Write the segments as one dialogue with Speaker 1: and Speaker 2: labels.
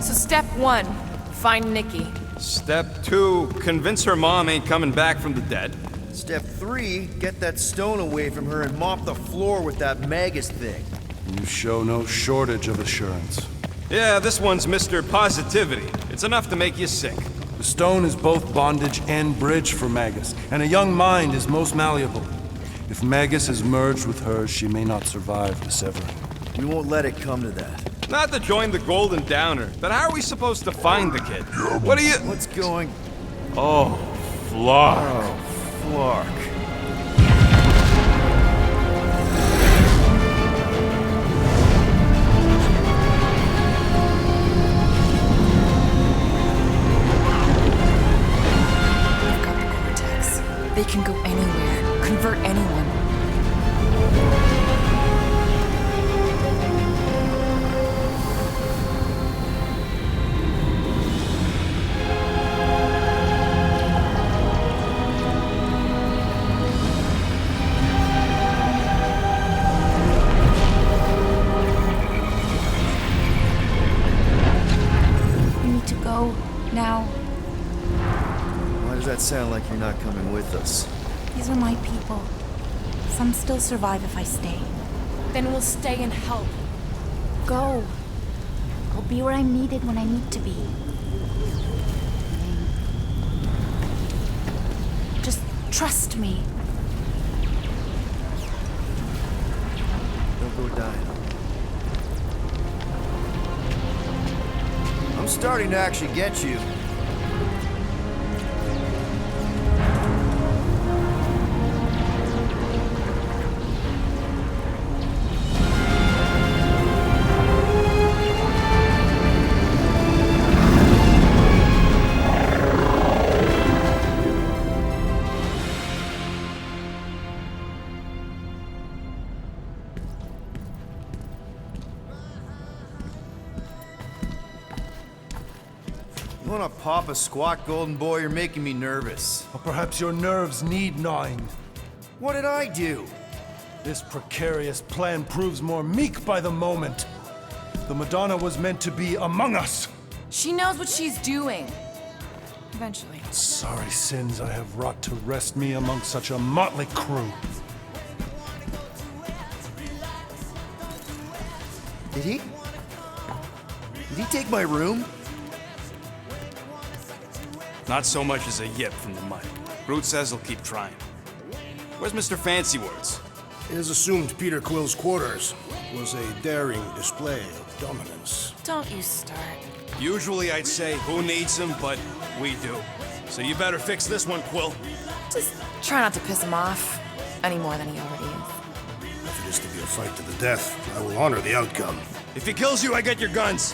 Speaker 1: So step 1, find Nikki.
Speaker 2: Step 2, convince her mom ain't coming back from the dead.
Speaker 3: Step 3, get that stone away from her and mop the floor with that Magus thing.
Speaker 4: You show no shortage of assurance.
Speaker 2: Yeah, this one's Mr. Positivity. It's enough to make you sick.
Speaker 4: The stone is both bondage and bridge for Magus, and a young mind is most malleable. If Magus is merged with hers, she may not survive the severing.
Speaker 3: We won't let it come to that.
Speaker 2: Not to join the Golden Downer, but how are we supposed to find the kid? What are you...
Speaker 3: What's going...
Speaker 2: Oh, Flark.
Speaker 3: Oh, Flark.
Speaker 1: I've got the cortex. They can go anywhere, convert anyone.
Speaker 5: Now,
Speaker 3: Why does that sound like you're not coming with us?
Speaker 5: these are my people. Some still survive if I stay.
Speaker 1: Then we'll stay and help.
Speaker 5: Go. I'll be where I'm needed when I need to be. Just trust me.
Speaker 3: Don't go dying. I'm starting to actually get you. You wanna pop a squat, golden boy? You're making me nervous.
Speaker 4: Or perhaps your nerves need gnawing.
Speaker 3: What did I do?
Speaker 4: This precarious plan proves more meek by the moment. The Madonna was meant to be among us.
Speaker 1: She knows what she's doing. Eventually.
Speaker 4: Sorry sins I have wrought to wrest me among such a motley crew.
Speaker 3: Did he? Did he take my room?
Speaker 2: Not so much as a yip from the mud. Groot says he'll keep trying. Where's Mr. Fancy Words?
Speaker 6: It is assumed Peter Quill's quarters was a daring display of dominance.
Speaker 1: Don't you start.
Speaker 2: Usually I'd say, who needs him, but we do. So you better fix this one, Quill.
Speaker 1: Just try not to piss him off any more than he already is.
Speaker 6: If it is to be a fight to the death, I will honor the outcome.
Speaker 2: If he kills you, I get your guns.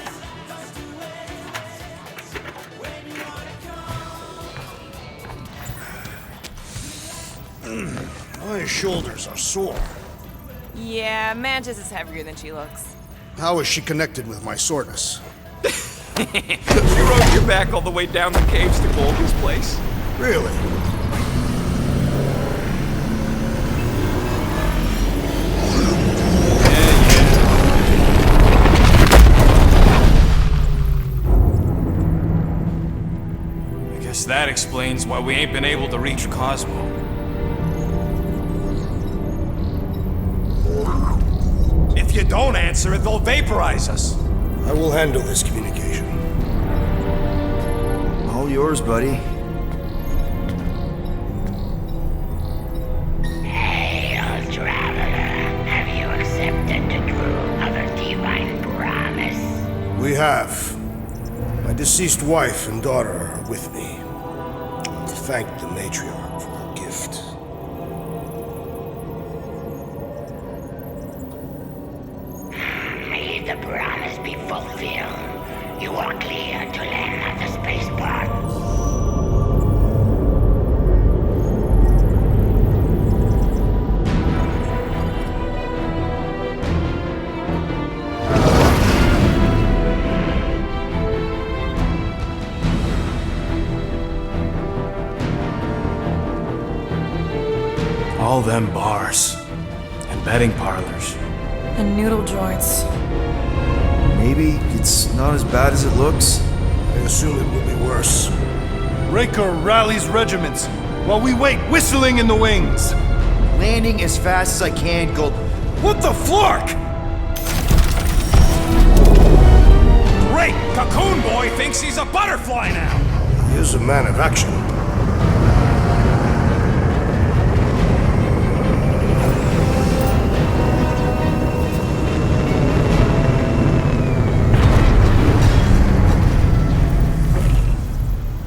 Speaker 6: My shoulders are sore.
Speaker 1: Yeah, Mantis is heavier than she looks.
Speaker 6: How is she connected with my soreness?
Speaker 2: You rode your back all the way down the caves to Golden's place?
Speaker 6: Really?
Speaker 2: I guess that explains why we ain't been able to reach Cosmo. If you don't answer it, they'll vaporize us.
Speaker 6: I will handle this communication.
Speaker 3: All yours, buddy.
Speaker 7: Hail, traveler. Have you accepted the truth of a divine promise?
Speaker 6: We have. My deceased wife and daughter are with me. To thank the matriarch for her gift.
Speaker 7: May the promise be fulfilled. You are clear to land at the spaceport.
Speaker 2: All them bars and betting parlors.
Speaker 1: And noodle joints.
Speaker 3: Maybe it's not as bad as it looks.
Speaker 6: I assume it will be worse.
Speaker 4: Raker rallies regiments while we wait whistling in the wings.
Speaker 3: Landing as fast as I can, Gold. What the flark?
Speaker 2: Great! Cocoon Boy thinks he's a butterfly now!
Speaker 6: He is a man of action.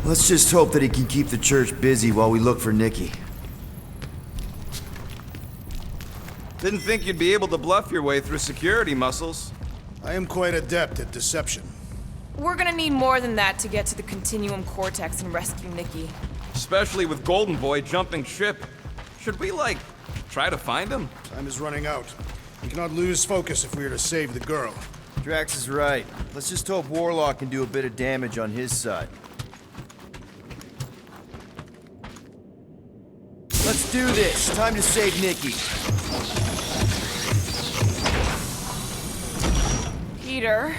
Speaker 3: Let's just hope that he can keep the church busy while we look for Nikki.
Speaker 2: Didn't think you'd be able to bluff your way through security, Muscles.
Speaker 6: I am quite adept at deception.
Speaker 8: We're gonna need more than that to get to the Continuum Cortex and rescue Nikki.
Speaker 2: Especially with Golden Boy jumping ship. Should we, like, try to find him?
Speaker 6: Time is running out. We cannot lose focus if we are to save the girl.
Speaker 3: Drax is right. Let's just hope Warlock can do a bit of damage on his side. Let's do this. Time to save Nikki.
Speaker 8: Peter.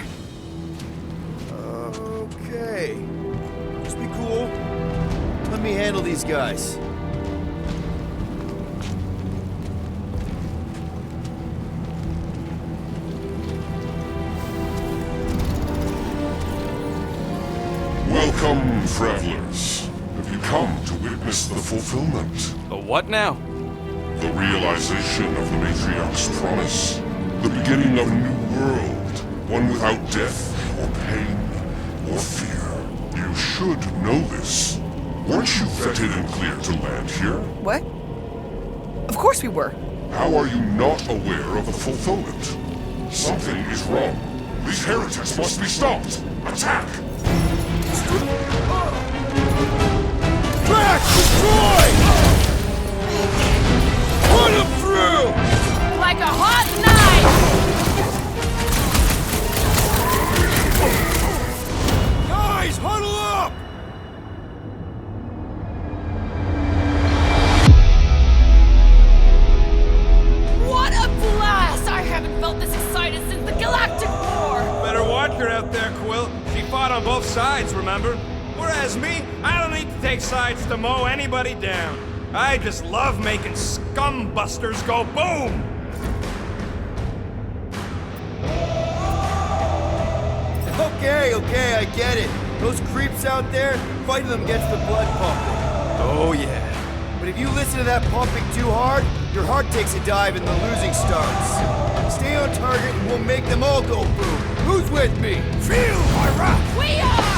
Speaker 3: Okay. Just be cool. Let me handle these guys.
Speaker 9: Welcome, travelers. Have you come to witness the fulfillment?
Speaker 2: The what now?
Speaker 9: The realization of the Matriarch's promise. The beginning of a new world. One without death, or pain, or fear. You should know this. Weren't you vetted and cleared to land here?
Speaker 8: What? Of course we were.
Speaker 9: How are you not aware of the fulfillment? Something is wrong. These heretics must be stopped. Attack!
Speaker 3: Drax, destroy! Put him through!
Speaker 8: Like a hot knife!
Speaker 3: Guys, huddle up!
Speaker 8: What a blast! I haven't felt this excited since the Galactic War!
Speaker 2: Better watch her out there, Quill. She fought on both sides, remember? Whereas me, I don't need to take sides to mow anybody down. I just love making scumbusters go boom!
Speaker 3: Okay, I get it. Those creeps out there, fighting them gets the blood pumping.
Speaker 2: Oh yeah.
Speaker 3: But if you listen to that pumping too hard, your heart takes a dive and the losing starts. Stay on target and we'll make them all go boom. Who's with me? Feel my wrath!
Speaker 8: We are!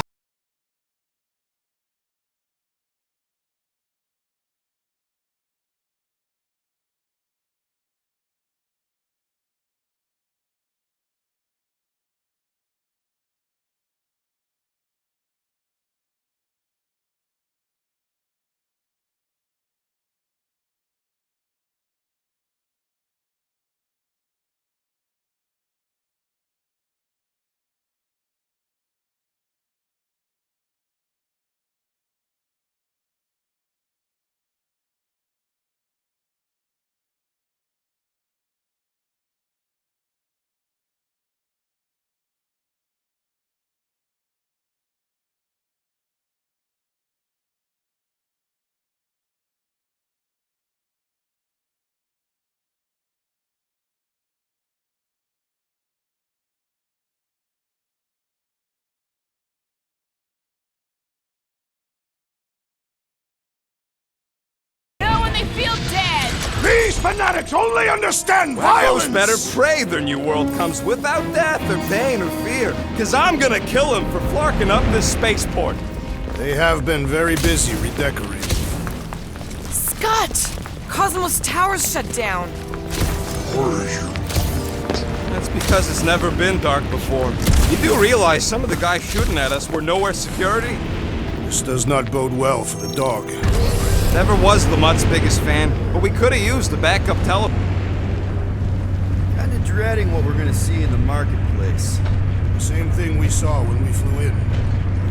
Speaker 8: Feel dead!
Speaker 9: These fanatics only understand violence!
Speaker 2: Those better pray their new world comes without death or pain or fear. Cause I'm gonna kill them for flarking up this spaceport.
Speaker 6: They have been very busy redecorating.
Speaker 8: Scott! Cosmos Tower's shut down.
Speaker 9: Were you?
Speaker 2: That's because it's never been dark before. You do realize some of the guys shooting at us were nowhere security?
Speaker 6: This does not bode well for the dog.
Speaker 2: Never was Lamott's biggest fan, but we could have used the backup tele...
Speaker 3: Kinda dreading what we're gonna see in the marketplace.
Speaker 6: The same thing we saw when we flew in.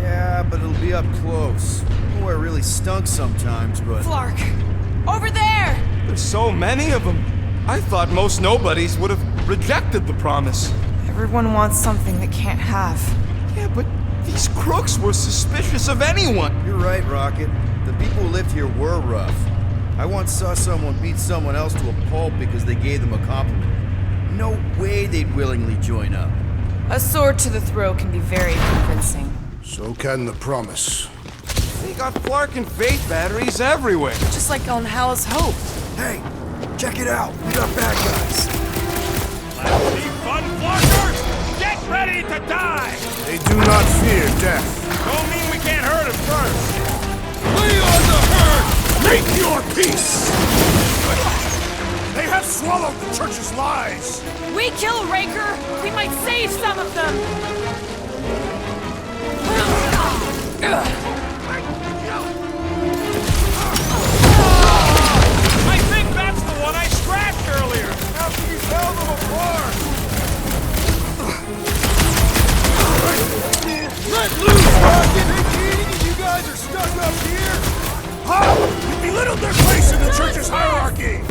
Speaker 3: Yeah, but it'll be up close. Nowhere really stunk sometimes, but...
Speaker 8: Flark! Over there!
Speaker 2: There's so many of them. I thought most nobodies would have rejected the promise.
Speaker 8: Everyone wants something they can't have.
Speaker 2: Yeah, but these crooks were suspicious of anyone.
Speaker 3: You're right, Rocket. The people who lived here were rough. I once saw someone beat someone else to a pulp because they gave them a compliment. No way they'd willingly join up.
Speaker 8: A sword to the throat can be very convincing.
Speaker 6: So can the promise.
Speaker 2: They got Flark and Fate batteries everywhere.
Speaker 8: Just like on Hal's Hope.
Speaker 3: Hey, check it out. We got bad guys.
Speaker 2: Let's be fun, Flarkers! Get ready to die!
Speaker 6: They do not fear death.
Speaker 2: Don't mean we can't hurt them first.
Speaker 6: Lay on the herd! Make your peace! They have swallowed the church's lies!
Speaker 8: We kill Raker, we might save some of them!
Speaker 2: I think that's the one I scratched earlier.
Speaker 3: After you held them apart! Let loose, Rocket! They cheating and you guys are stuck up here?
Speaker 6: Ha! You belittled their place in the church's hierarchy!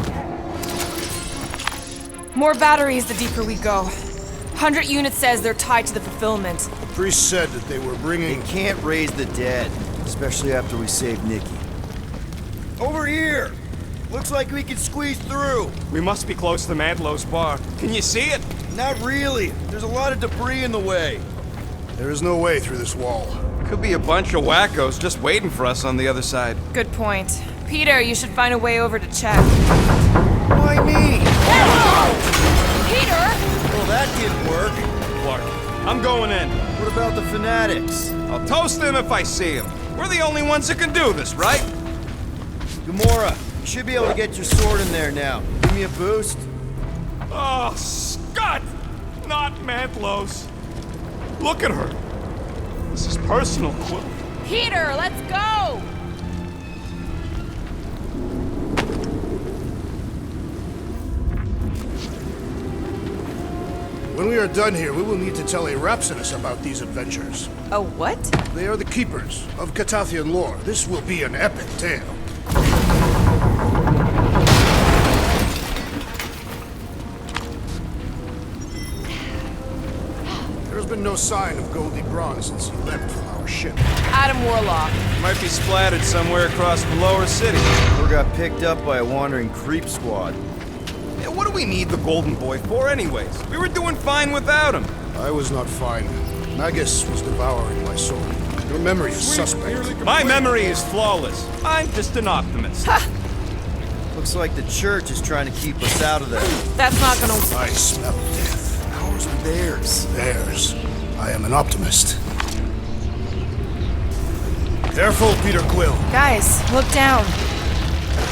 Speaker 8: More batteries the deeper we go. 100 units says they're tied to the fulfillment.
Speaker 6: The priest said that they were bringing...
Speaker 3: They can't raise the dead, especially after we saved Nikki. Over here! Looks like we can squeeze through.
Speaker 2: We must be close to Madlow's bar. Can you see it?
Speaker 3: Not really. There's a lot of debris in the way.
Speaker 6: There is no way through this wall.
Speaker 2: Could be a bunch of wackos just waiting for us on the other side.
Speaker 8: Good point. Peter, you should find a way over to check.
Speaker 3: Why me?
Speaker 8: Peter!
Speaker 3: Well, that didn't work.
Speaker 2: Clark, I'm going in.
Speaker 3: What about the fanatics?
Speaker 2: I'll toast them if I see them. We're the only ones that can do this, right?
Speaker 3: Gamora, you should be able to get your sword in there now. Give me a boost.
Speaker 2: Oh, Scott! Not Madlow's. Look at her. This is personal, Quill.
Speaker 8: Peter, let's go!
Speaker 6: When we are done here, we will need to tell a Rhapsodus about these adventures.
Speaker 8: A what?
Speaker 6: They are the keepers of Catathian lore. This will be an epic tale. There has been no sign of Goldie Braun since he left from our ship.
Speaker 8: Adam Warlock.
Speaker 2: Might be splattered somewhere across the lower city.
Speaker 3: Or got picked up by a wandering creep squad.
Speaker 2: Yeah, what do we need the Golden Boy for anyways? We were doing fine without him.
Speaker 6: I was not fine. Magus was devouring my soul. Your memory is suspect.
Speaker 2: My memory is flawless. I'm just an optimist.
Speaker 3: Looks like the church is trying to keep us out of there.
Speaker 8: That's not gonna...
Speaker 6: I smell death.
Speaker 3: Ours or theirs?
Speaker 6: Theirs. I am an optimist. Careful, Peter Quill.
Speaker 8: Guys, look down.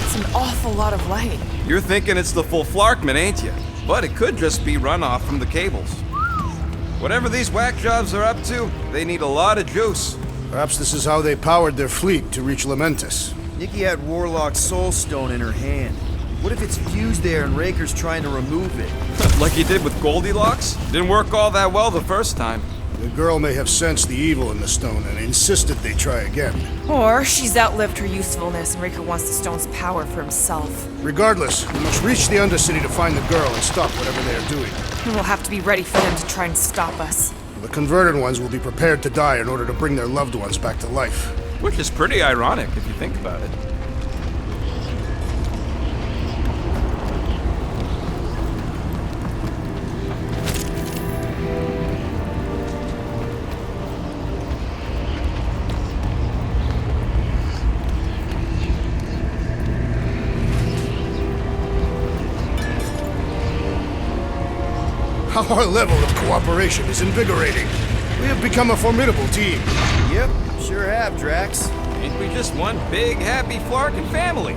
Speaker 8: It's an awful lot of light.
Speaker 2: You're thinking it's the full Flarkman, ain't you? But it could just be runoff from the cables. Whatever these whack jobs are up to, they need a lot of juice.
Speaker 6: Perhaps this is how they powered their fleet to reach Lamentus.
Speaker 3: Nikki had Warlock's soul stone in her hand. What if it's fused there and Raker's trying to remove it?
Speaker 2: Like he did with Goldilocks? Didn't work all that well the first time.
Speaker 6: The girl may have sensed the evil in the stone and insisted they try again.
Speaker 8: Or she's outlived her usefulness and Raker wants the stone's power for himself.
Speaker 6: Regardless, we must reach the Undercity to find the girl and stop whatever they are doing.
Speaker 8: And we'll have to be ready for them to try and stop us.
Speaker 6: The converted ones will be prepared to die in order to bring their loved ones back to life.
Speaker 2: Which is pretty ironic if you think about it.
Speaker 6: Our level of cooperation is invigorating. We have become a formidable team.
Speaker 3: Yep, sure have, Drax.
Speaker 2: Ain't we just one big, happy Flarkin family?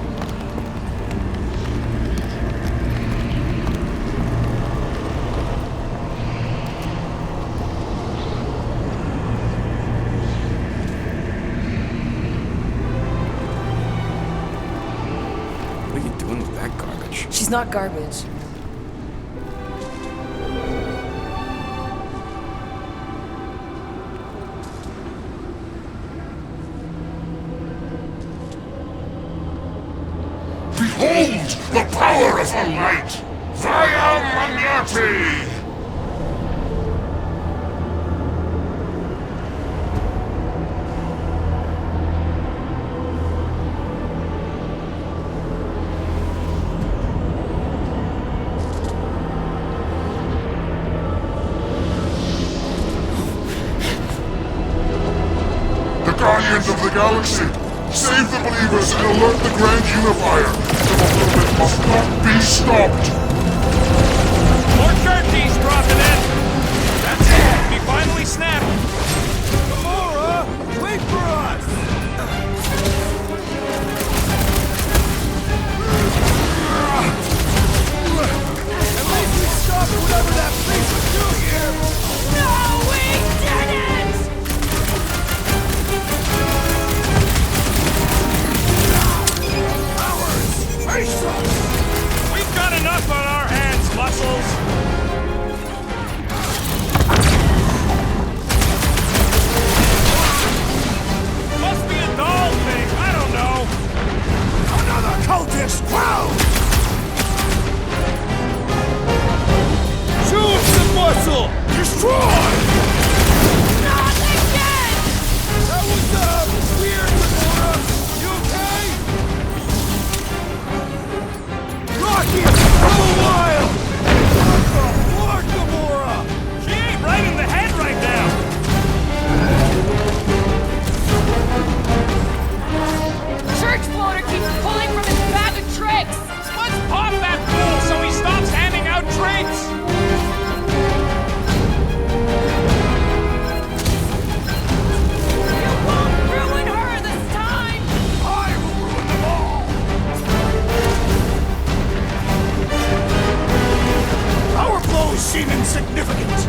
Speaker 2: What are you doing with that garbage?
Speaker 8: She's not garbage.
Speaker 9: Behold the power of her light! Via Magnati! guardians of the galaxy. Save the believers and alert the Grand Unifier. The fulfillment must not be stopped.
Speaker 2: More turkeys dropping in. That's it. We finally snapped.
Speaker 3: Gamora, wait for us! At least we stopped whatever that beast was doing here!
Speaker 8: No, we didn't!
Speaker 3: Face us!
Speaker 2: We've got enough on our hands, muscles. Must be a doll thing. I don't know.
Speaker 3: Another cultist! Wow! Show him some muscle! Destroy!
Speaker 8: Not again!
Speaker 3: That was, weird, Gamora! You okay? Rocky! Go wild! What the fuck, Gamora?
Speaker 2: She ain't right in the head right now.
Speaker 8: Church floater keeps pulling from his bag of tricks!
Speaker 2: Let's pop that fool so he stops handing out drinks.
Speaker 8: You won't ruin her this time!
Speaker 3: I will ruin them all! Our blows seem insignificant.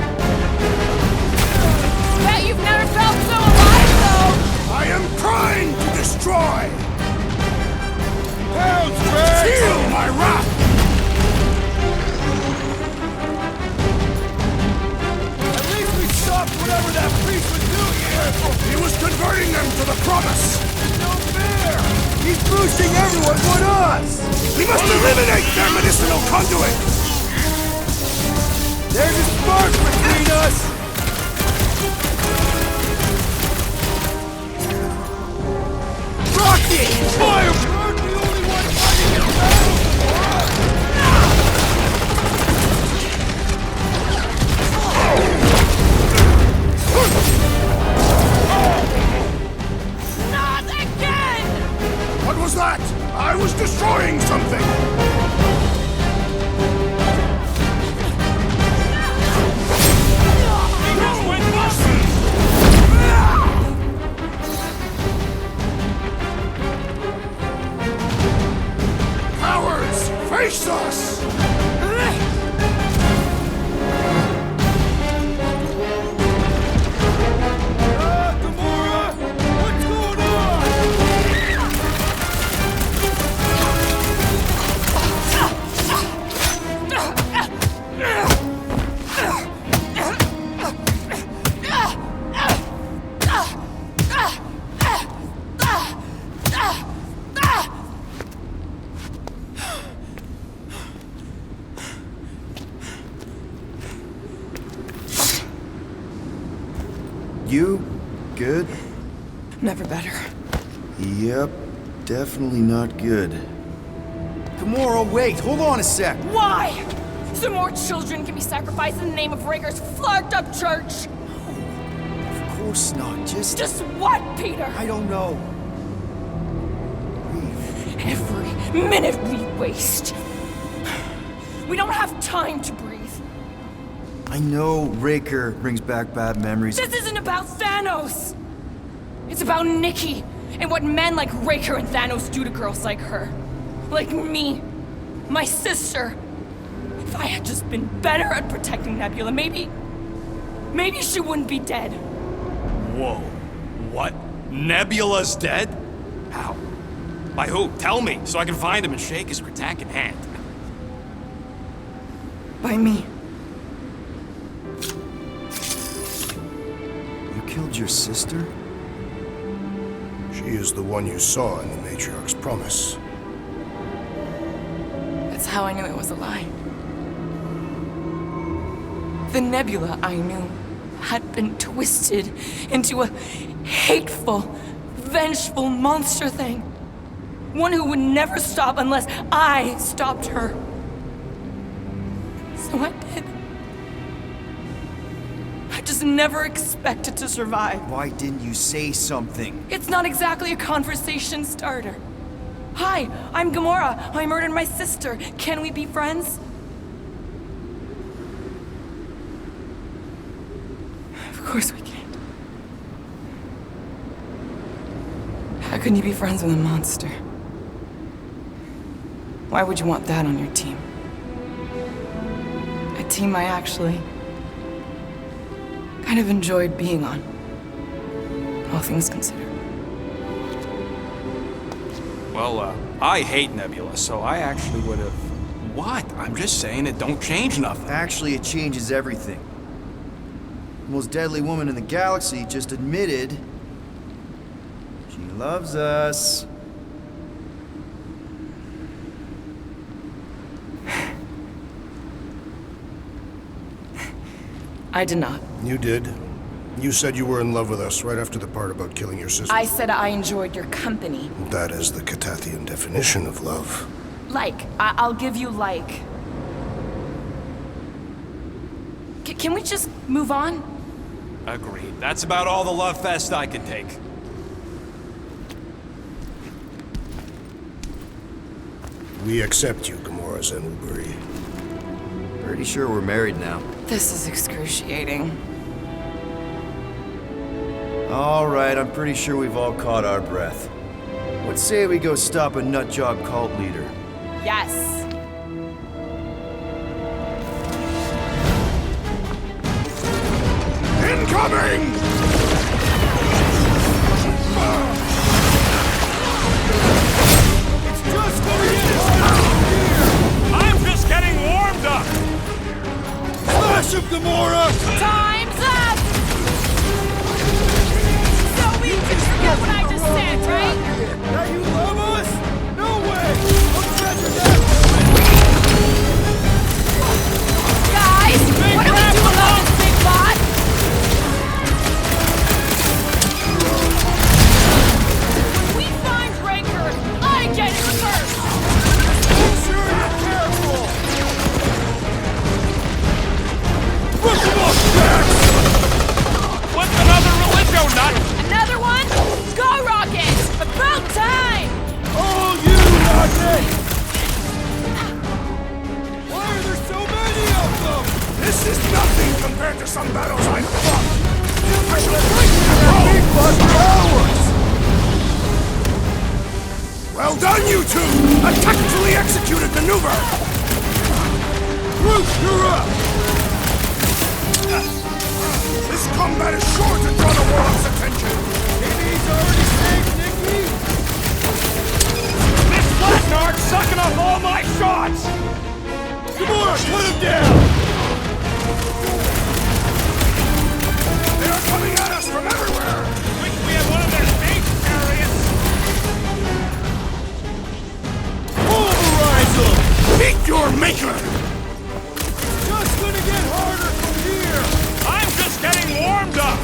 Speaker 8: Bet you've never felt so alive, though!
Speaker 3: I am trying to destroy! Feel my wrath! At least we stopped whatever that priest was doing here! He was converting them to the promise! No fair! He's boosting everyone but us! We must eliminate their medicinal conduit! There's a spark between us! Rocky! Fire! We're the only one fighting in battle!
Speaker 8: Not again!
Speaker 3: What was that? I was destroying something!
Speaker 2: He just went busted.
Speaker 3: Cowards! Face us! Gamora! What's going on?
Speaker 10: You good?
Speaker 1: Never better.
Speaker 10: Yep, definitely not good.
Speaker 3: Gamora, wait! Hold on a sec!
Speaker 8: Why? So more children can be sacrificed in the name of Raker's flagged up church?
Speaker 3: Of course not,
Speaker 8: Just what, Peter?
Speaker 3: I don't know.
Speaker 8: Every minute we waste. We don't have time to breathe.
Speaker 10: I know Raker brings back bad memories.
Speaker 8: This isn't about Thanos! It's about Nikki and what men like Raker and Thanos do to girls like her. Like me. My sister. If I had just been better at protecting Nebula, maybe she wouldn't be dead.
Speaker 2: Whoa. What? Nebula's dead? How? By who? Tell me, so I can find him and shake his Kratak in hand.
Speaker 1: By me.
Speaker 10: You killed your sister?
Speaker 6: She is the one you saw in the Matriarch's promise.
Speaker 1: That's how I knew it was a lie. The Nebula I knew had been twisted into a hateful, vengeful monster thing. One who would never stop unless I stopped her. So I did. I just was never expected to survive.
Speaker 10: Why didn't you say something?
Speaker 1: It's not exactly a conversation starter. Hi, I'm Gamora. I murdered my sister. Can we be friends? Of course we can't. How can you be friends with a monster? Why would you want that on your team? A team I actually kind of enjoyed being on, all things considered.
Speaker 2: Well, I hate Nebula, so I actually would have... What? I'm just saying it don't change nothing.
Speaker 10: Actually, it changes everything. The most deadly woman in the galaxy just admitted she loves us.
Speaker 1: I did not.
Speaker 6: You did. You said you were in love with us right after the part about killing your sister.
Speaker 1: I said I enjoyed your company.
Speaker 6: That is the Catathian definition of love.
Speaker 1: Like. I'll give you like. Can we just move on?
Speaker 2: Agreed. That's about all the love fest I can take.
Speaker 6: We accept you, Gamora Zenuburi.
Speaker 10: Pretty sure we're married now.
Speaker 1: This is excruciating.
Speaker 10: All right, I'm pretty sure we've all caught our breath. Let's say we go stop a nutjob cult leader.
Speaker 1: Yes.
Speaker 3: Incoming! It's just gonna get harder
Speaker 2: I'm just getting warmed up!
Speaker 3: Smash him, Gamora!
Speaker 8: Time's up! So we can forget what I just said, right?
Speaker 3: Now you love us? No way! I'll treasure that!
Speaker 8: Guys, what do we do about this big bot? When we find Raker, I get it first!
Speaker 3: Make sure you're careful! Look him up, Jax!
Speaker 2: What's another religio nut?
Speaker 8: Another one? Go, Rocket! About time!
Speaker 3: All you, Rocket! Why are there so many of them? This is nothing compared to some battles I've fought! I should have waited that big bus for hours! Well done, you two! A tactfully executed maneuver! Groot, you're up! This combat is sure to draw the world's attention! Maybe he's already saved Nikki?
Speaker 2: This Flatnard sucking up all my shots!
Speaker 3: Gamora, put him down! They are coming at us from everywhere!
Speaker 2: Wish we had one of their space chariots!
Speaker 3: Pulverize them! Meet your maker! It's just gonna get harder from here!
Speaker 2: I'm just getting warmed up!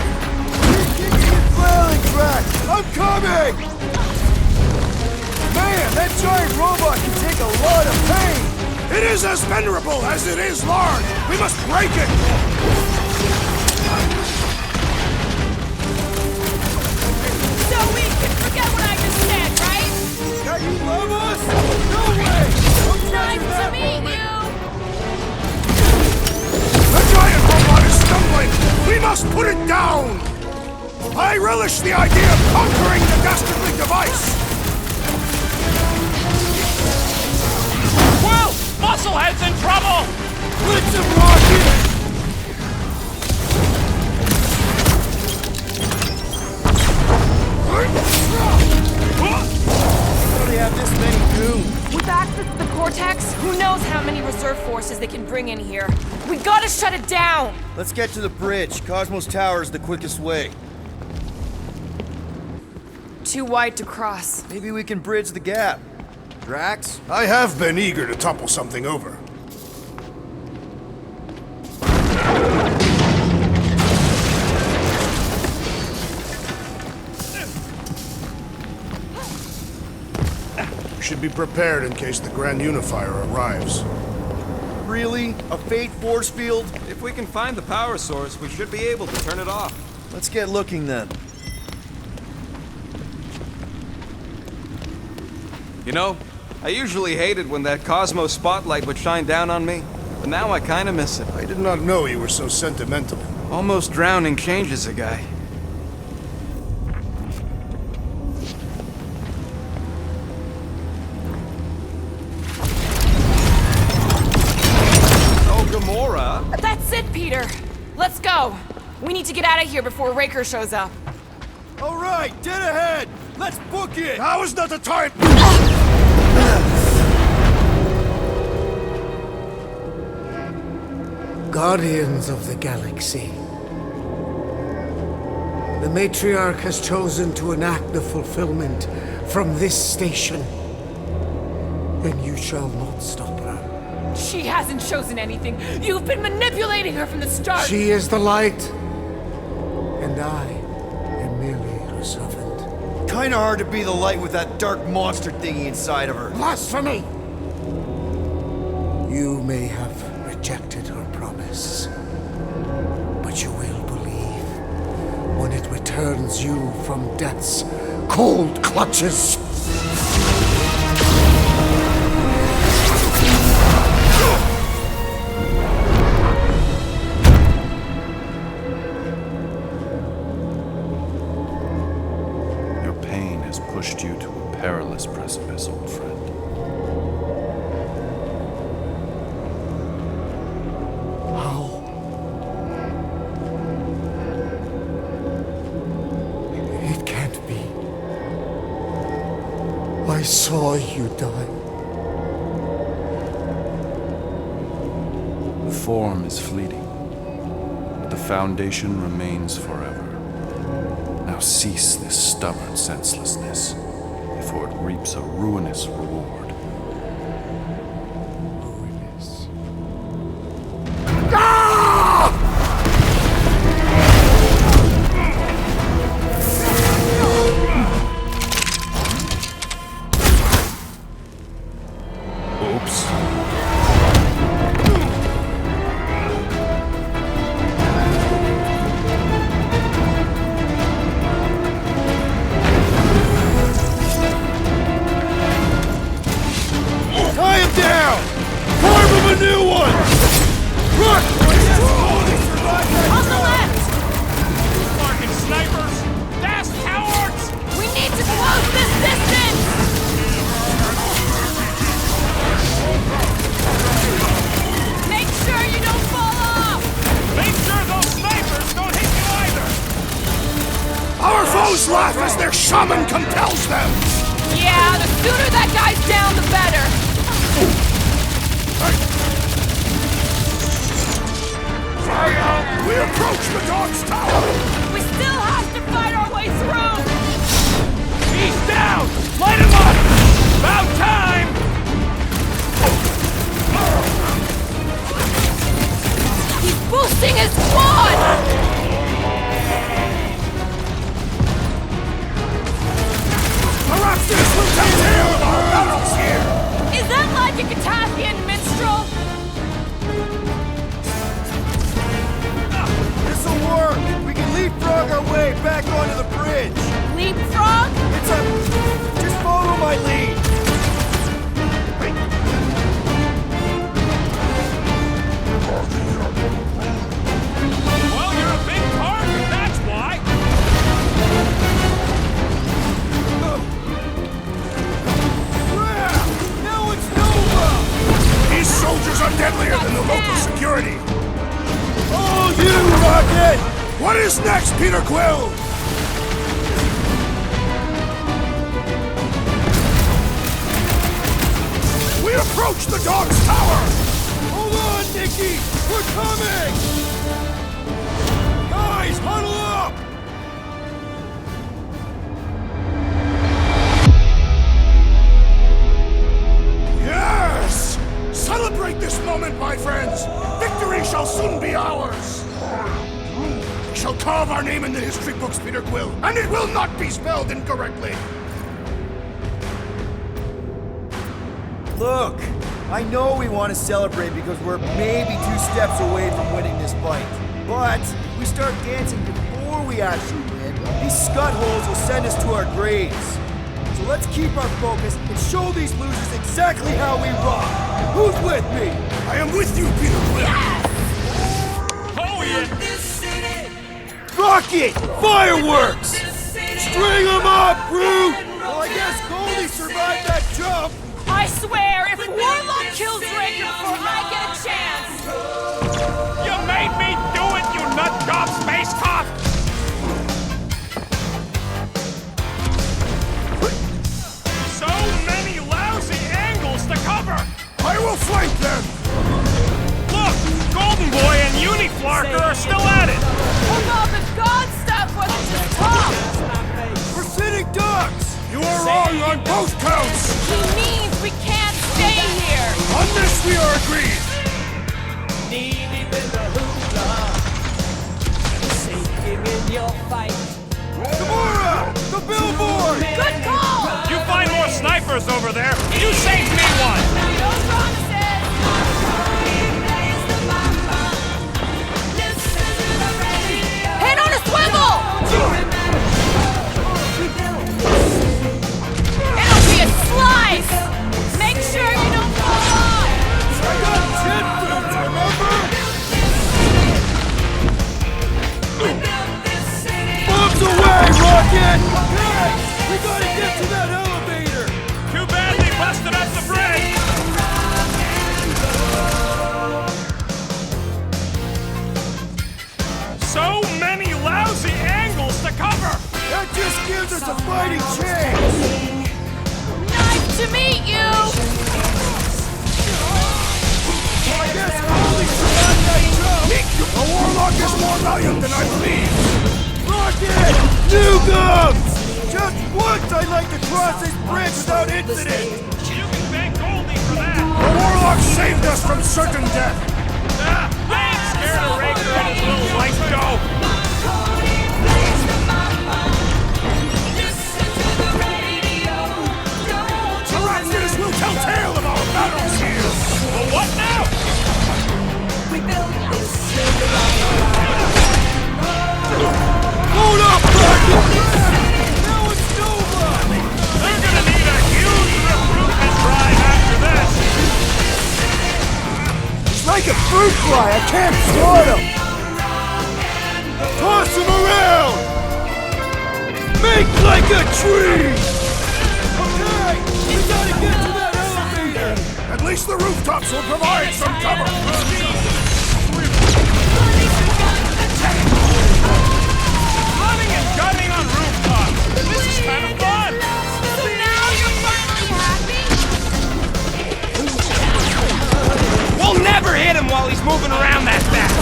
Speaker 3: You're kicking and flailing track! I'm coming! Man, that giant robot can take a lot of pain! It is as venerable as it is large! We must break it!
Speaker 8: So we can forget what I just said, right?
Speaker 3: Now you love us? No way! Don't
Speaker 8: Nice
Speaker 3: treasure
Speaker 8: to
Speaker 3: that
Speaker 8: meet
Speaker 3: moment.
Speaker 8: you!
Speaker 3: The giant robot is stumbling! We must put it down! I relish the idea of conquering the dastardly device!
Speaker 2: Whoa! Musclehead's in trouble!
Speaker 3: Blitz him, Rocket! They have this many goons.
Speaker 8: With access to the Cortex, who knows how many reserve forces they can bring in here. We gotta shut it down!
Speaker 10: Let's get to the bridge. Cosmos Tower is the quickest way.
Speaker 1: Too wide to cross.
Speaker 10: Maybe we can bridge the gap. Drax?
Speaker 6: I have been eager to topple something over. We should be prepared in case the Grand Unifier arrives.
Speaker 10: really? A fate force field?
Speaker 2: If we can find the power source, we should be able to turn it off.
Speaker 10: Let's get looking then.
Speaker 2: You know, I usually hated when that Cosmos spotlight would shine down on me, but now I kinda miss it.
Speaker 6: I did not know you were so sentimental.
Speaker 2: Almost drowning changes a guy. Oh, Gamora!
Speaker 8: That's it, Peter. Let's go. We need to get out of here before Raker shows up.
Speaker 10: All right, dead ahead. Let's book it.
Speaker 6: Now is not the time!
Speaker 11: Guardians of the Galaxy. The Matriarch has chosen to enact the fulfillment from this station. And you shall not stop her.
Speaker 8: She hasn't chosen anything. You've been manipulating her from the start.
Speaker 11: She is the light. And I am merely her servant.
Speaker 10: Kinda hard to be the light with that dark monster thingy inside of her.
Speaker 11: Blasphemy! You may have rejected her promise, but you will believe when it returns you from death's cold clutches.
Speaker 4: Your pain has pushed you to a perilous precipice, old friend.
Speaker 11: It can't be. I saw you die.
Speaker 4: The form is fleeting, but the foundation remains forever. Now cease this stubborn senselessness, before it reaps a ruinous reward.
Speaker 11: Ruinous.
Speaker 4: Oops.
Speaker 3: Tie him down! Carve him a new one! Run!
Speaker 8: On the left!
Speaker 2: Fucking snipers! Fast cowards!
Speaker 8: We need to close this distance! Make sure you don't fall off!
Speaker 2: Make sure those snipers don't hit you either!
Speaker 3: Our foes laugh as their shaman compels them!
Speaker 8: Yeah, the sooner that guy's down, the better.
Speaker 3: We approach the dog's tower!
Speaker 8: We still have to fight our way through.
Speaker 2: He's down! Light him up! About time!
Speaker 8: He's boosting his squad.
Speaker 3: Perhaps this will take care of our battles here!
Speaker 8: Is that like a Catasthian minstrel?
Speaker 10: This'll work. We can leapfrog our way back onto the bridge.
Speaker 8: Leapfrog?
Speaker 10: It's a... Just follow my lead.
Speaker 2: Well, you're a big target, that's why!
Speaker 10: Now it's Nova!
Speaker 3: These soldiers are deadlier than the local security!
Speaker 10: Oh, you rocket!
Speaker 3: What is next, Peter Quill? We approach the dog's tower!
Speaker 10: Hold on, Nikki! We're coming! Guys, huddle up!
Speaker 3: Yes! Celebrate this moment, my friends! Victory shall soon be ours! We shall carve our name in the history books, Peter Quill, and it will not be spelled incorrectly!
Speaker 10: Look! I know we want to celebrate because we're maybe 2 steps away from winning this fight. But if we start dancing before we actually win, these scut holes will send us to our graves. So let's keep our focus and show these losers exactly how we rock. Who's with me?
Speaker 3: I am with you, Peter Quill.
Speaker 2: Oh, yeah!
Speaker 3: Rocket! Fireworks! String them up, Groot!
Speaker 10: Well, I guess Goldie survived that jump.
Speaker 8: I swear, if Warlock kills Raker before I get a chance!
Speaker 2: You made me do it, you nut job space cop! So many lousy angles to cover!
Speaker 3: I will flank them!
Speaker 2: Look! Golden Boy and Uniflarker are still at it!
Speaker 8: Hold up, if God's stuff wasn't just talk!
Speaker 10: We're sitting ducks!
Speaker 3: You are wrong on both counts!
Speaker 8: He means we can't stay here!
Speaker 3: On this we are agreed!
Speaker 10: Gamora! The billboard!
Speaker 8: Good call!
Speaker 2: You find more snipers over there! You saved me one!
Speaker 8: No promises! Head on a swivel! It'll be a slice! Make sure you don't fall off!
Speaker 10: I got 10 boots, remember? Bombs away, Rocket! Hey! We gotta get to that elevator!
Speaker 2: Too bad they busted up the bridge! So many lousy angles to cover!
Speaker 10: That just gives us a fighting chance!
Speaker 8: Nice to meet you!
Speaker 10: I guess Goldie survived that jump!
Speaker 3: The Warlock is more valiant than I believe!
Speaker 10: Rocket! New guns! Just once I'd like to cross this bridge without incident!
Speaker 2: You can thank Goldie for that!
Speaker 3: The Warlock saved us from certain death!
Speaker 2: Ah, I ain't scared of Raker and his little white dough!
Speaker 3: The Raptors will tell tale of our battles here!
Speaker 2: Well, what now?
Speaker 10: Hold up, Rocket! Now it's Nova!
Speaker 2: They're gonna need a huge recruitment drive after this!
Speaker 10: It's like a fruit fly, I can't swat him! Toss him around! Make like a tree! Okay, we gotta get to that elevator!
Speaker 3: At least the rooftops will provide some cover!
Speaker 2: Running and gunning on rooftops! This is kind of fun!
Speaker 8: So now you're finally happy?
Speaker 2: We'll never hit him while he's moving around that fast!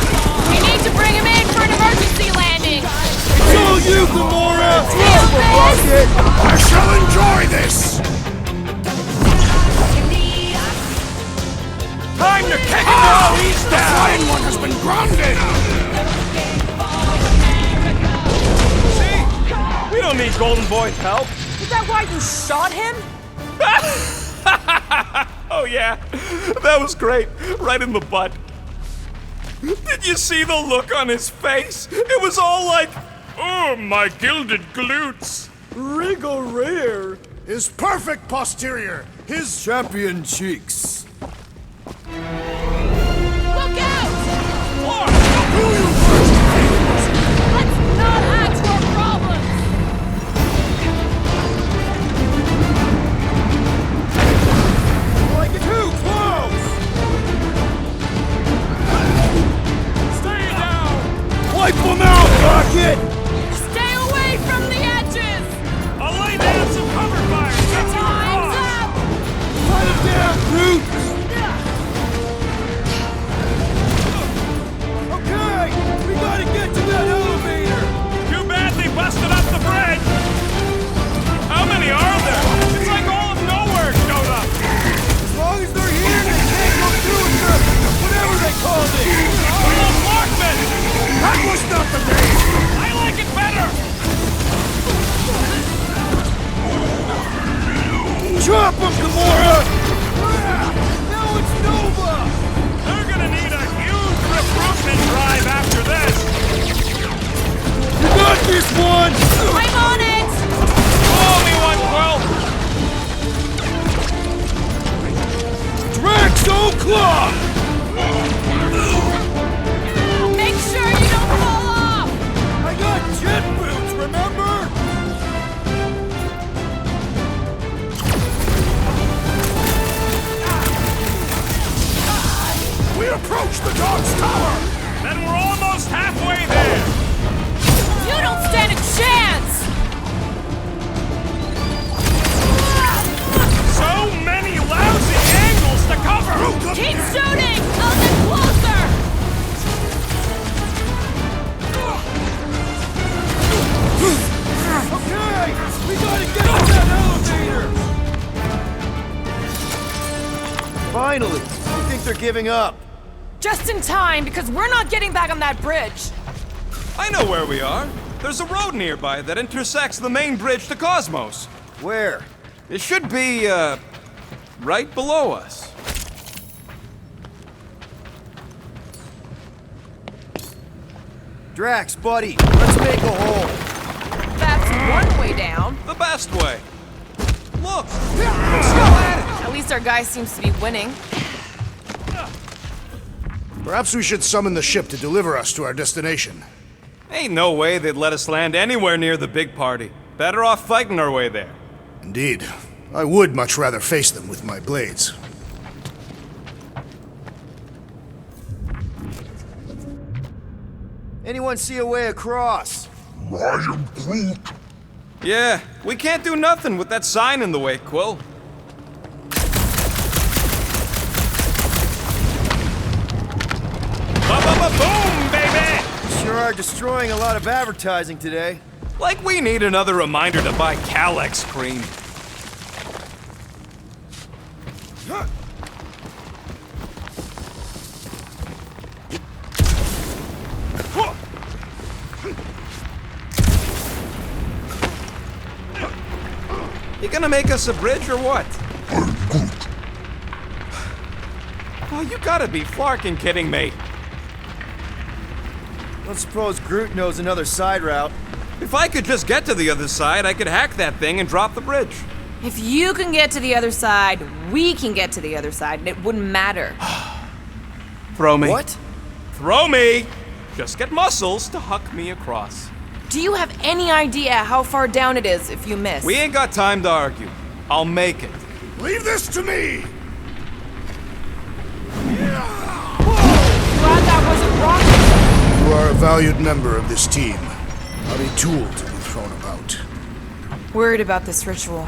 Speaker 8: We need to bring him in for an emergency landing!
Speaker 10: It's all you, Gamora! Drop him, Rocket!
Speaker 3: I shall enjoy this!
Speaker 2: Time to kick him while he's
Speaker 3: The
Speaker 2: down!
Speaker 3: Flying One has been grounded!
Speaker 2: See? We don't need Golden Boy's help.
Speaker 8: Is that why you shot him?
Speaker 2: Oh yeah, that was great. Right in the butt. Did you see the look on his face? It was all like, oh, my gilded glutes.
Speaker 10: Wriggle rear!
Speaker 3: His perfect posterior! His
Speaker 10: Champion cheeks!
Speaker 8: Look out!
Speaker 2: Look,
Speaker 3: who you first!
Speaker 8: Let's not add to our problems!
Speaker 10: Like it too close!
Speaker 2: stay down.
Speaker 10: Wipe them out, Rocket!
Speaker 8: Stay away from the edges!
Speaker 2: I'll lay down some cover fire.
Speaker 8: Time's up!
Speaker 10: Put it down, Groot! Okay, we gotta get to that elevator!
Speaker 2: Too bad they busted up the bridge. How many are there? It's like all of nowhere showed up.
Speaker 10: As long as they're here, they can't go through with the whatever they called it!
Speaker 2: Oh, Markman!
Speaker 3: That was not the day!
Speaker 2: I like it better.
Speaker 10: Drop them, Gamora! Now it's
Speaker 2: basement drive after this!
Speaker 3: You got this one!
Speaker 8: I'm on it!
Speaker 2: Call me one, Quill!
Speaker 3: Drax-O-Claw!
Speaker 8: Make sure you don't fall off!
Speaker 3: I got jet boots, remember? We approach the dog's tower!
Speaker 2: Then we're almost halfway there!
Speaker 8: You don't stand a chance!
Speaker 2: So many lousy angles to cover!
Speaker 8: Keep shooting! I'll get closer!
Speaker 3: Okay! We gotta get on that elevator!
Speaker 10: Finally! I think they're giving up.
Speaker 8: Just in time, because we're not getting back on that bridge.
Speaker 2: I know where we are. There's a road nearby that intersects the main bridge to Cosmos.
Speaker 10: Where?
Speaker 2: It should be, right below us.
Speaker 10: Drax, buddy, let's make a hole.
Speaker 8: That's one way down.
Speaker 2: The best way. Look! We're still at it!
Speaker 8: At least our guy seems to be winning.
Speaker 6: Perhaps we should summon the ship to deliver us to our destination.
Speaker 2: Ain't no way they'd let us land anywhere near the big party. Better off fighting our way there.
Speaker 6: Indeed. I would much rather face them with my blades.
Speaker 10: Anyone see a way across?
Speaker 9: I am Groot.
Speaker 2: Yeah, we can't do nothing with that sign in the way, Quill. Ba-ba-ba-boom, baby!
Speaker 10: Sure are destroying a lot of advertising today.
Speaker 2: Like we need another reminder to buy Calyx cream. You gonna make us a bridge or what?
Speaker 9: I'm Groot.
Speaker 2: Oh, you gotta be flarking kidding me.
Speaker 10: Don't suppose Groot knows another side route.
Speaker 2: If I could just get to the other side, I could hack that thing and drop the bridge.
Speaker 8: If you can get to the other side, we can get to the other side, and it wouldn't matter.
Speaker 2: Throw me.
Speaker 10: What?
Speaker 2: Throw me! Just get muscles to huck me across.
Speaker 8: Do you have any idea how far down it is if you miss?
Speaker 2: We ain't got time to argue. I'll make it.
Speaker 6: Leave this to me!
Speaker 8: Glad that wasn't rocket.
Speaker 6: You are a valued member of this team. Not a tool to be thrown about.
Speaker 8: Worried about this ritual.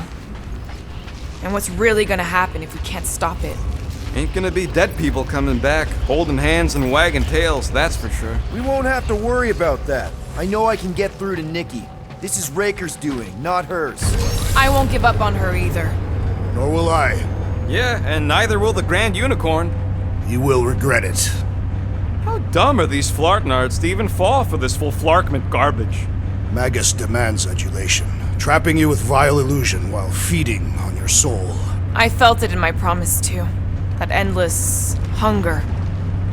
Speaker 8: And what's really gonna happen if we can't stop it.
Speaker 2: Ain't gonna be dead people coming back, holding hands and wagging tails, that's for sure.
Speaker 10: We won't have to worry about that. I know I can get through to Nikki. This is Raker's doing, not hers.
Speaker 8: I won't give up on her either.
Speaker 6: Nor will I.
Speaker 2: Yeah, and neither will the Grand Unicorn.
Speaker 6: You will regret it.
Speaker 2: How dumb are these flartnards to even fall for this full flarkment garbage?
Speaker 6: Magus demands adulation, trapping you with vile illusion while feeding on your soul.
Speaker 8: I felt it in my promise too. That endless hunger.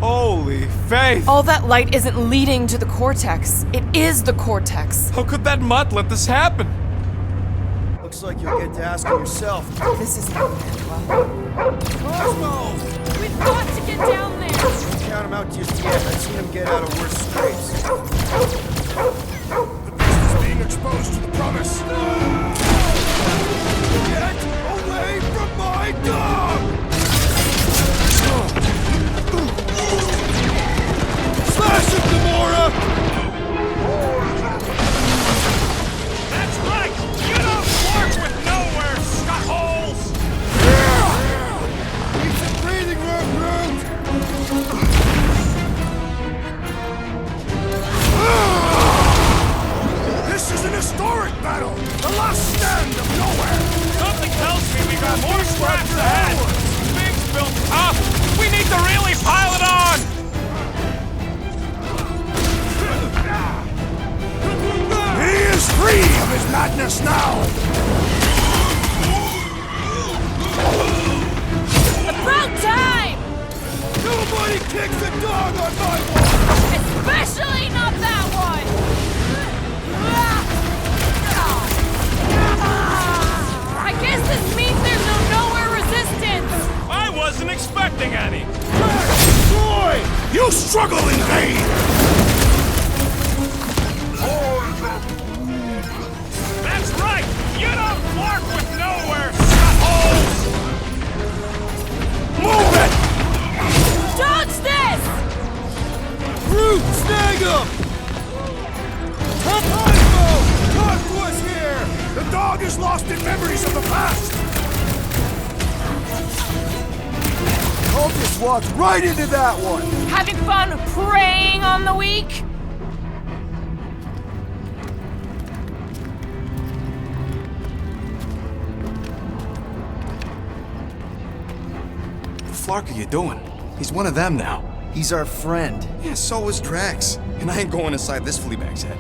Speaker 2: Holy faith!
Speaker 8: All that light isn't leading to the cortex. It is the cortex.
Speaker 2: How could that mutt let this happen?
Speaker 10: Looks like you'll get to ask her yourself.
Speaker 8: This isn't gonna end well.
Speaker 10: Cosmo!
Speaker 8: We've got to get down there!
Speaker 10: Don't count him out just yet. I've seen him get out of worse scrapes.
Speaker 3: The beast is being exposed to the promise. Get away from my dog! Slash him, Gamora!
Speaker 2: That's right! You don't flark with nowhere, scuttholes!
Speaker 3: Keep some breathing room, Groot! This is an historic battle! The last stand of nowhere!
Speaker 2: Something tells me we got more scraps ahead! Things built up! We need to really pile it on!
Speaker 3: He is free of his madness now!
Speaker 8: About time!
Speaker 3: Nobody kicks a dog on my watch! struggle in vain!
Speaker 2: That's right! You don't flirt with nowhere, scuttholes!
Speaker 3: Move it!
Speaker 8: Dodge this!
Speaker 10: Root, snag him! Cosmo! Cosmo's here!
Speaker 3: The dog is lost in memories of the past!
Speaker 10: I'll just walk right into that one!
Speaker 8: Having fun preying on the weak?
Speaker 12: What the flark are you doing? He's one of them now.
Speaker 10: He's our friend.
Speaker 12: Yeah, so is Drax. And I ain't going inside this fleabag's head.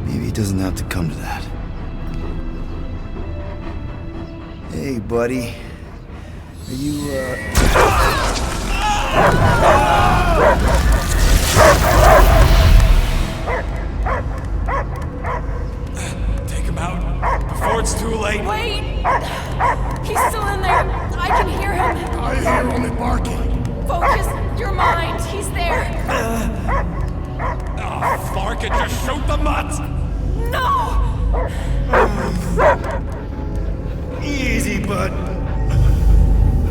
Speaker 10: Maybe it doesn't have to come to that. Hey, buddy. Are you,
Speaker 2: Take him out before it's too late.
Speaker 8: Wait! He's still in there. I can hear him.
Speaker 3: I hear only barking.
Speaker 8: Focus your mind. He's there.
Speaker 2: Oh, Flark it, just shoot the mutts!
Speaker 8: No!
Speaker 10: easy, bud.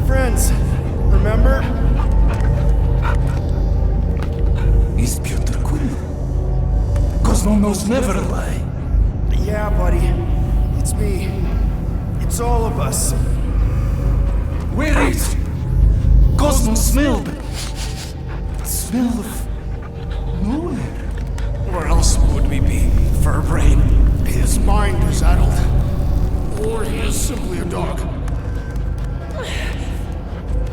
Speaker 10: Friends, remember?
Speaker 11: Is Peter Quill? Cosmo knows never lie.
Speaker 10: Yeah, buddy. It's me. It's all of us.
Speaker 11: Where is Cosmo smelled? Smell of nowhere.
Speaker 2: Where else would we be, Furbrain?
Speaker 3: His mind is addled. Or he is simply a dog.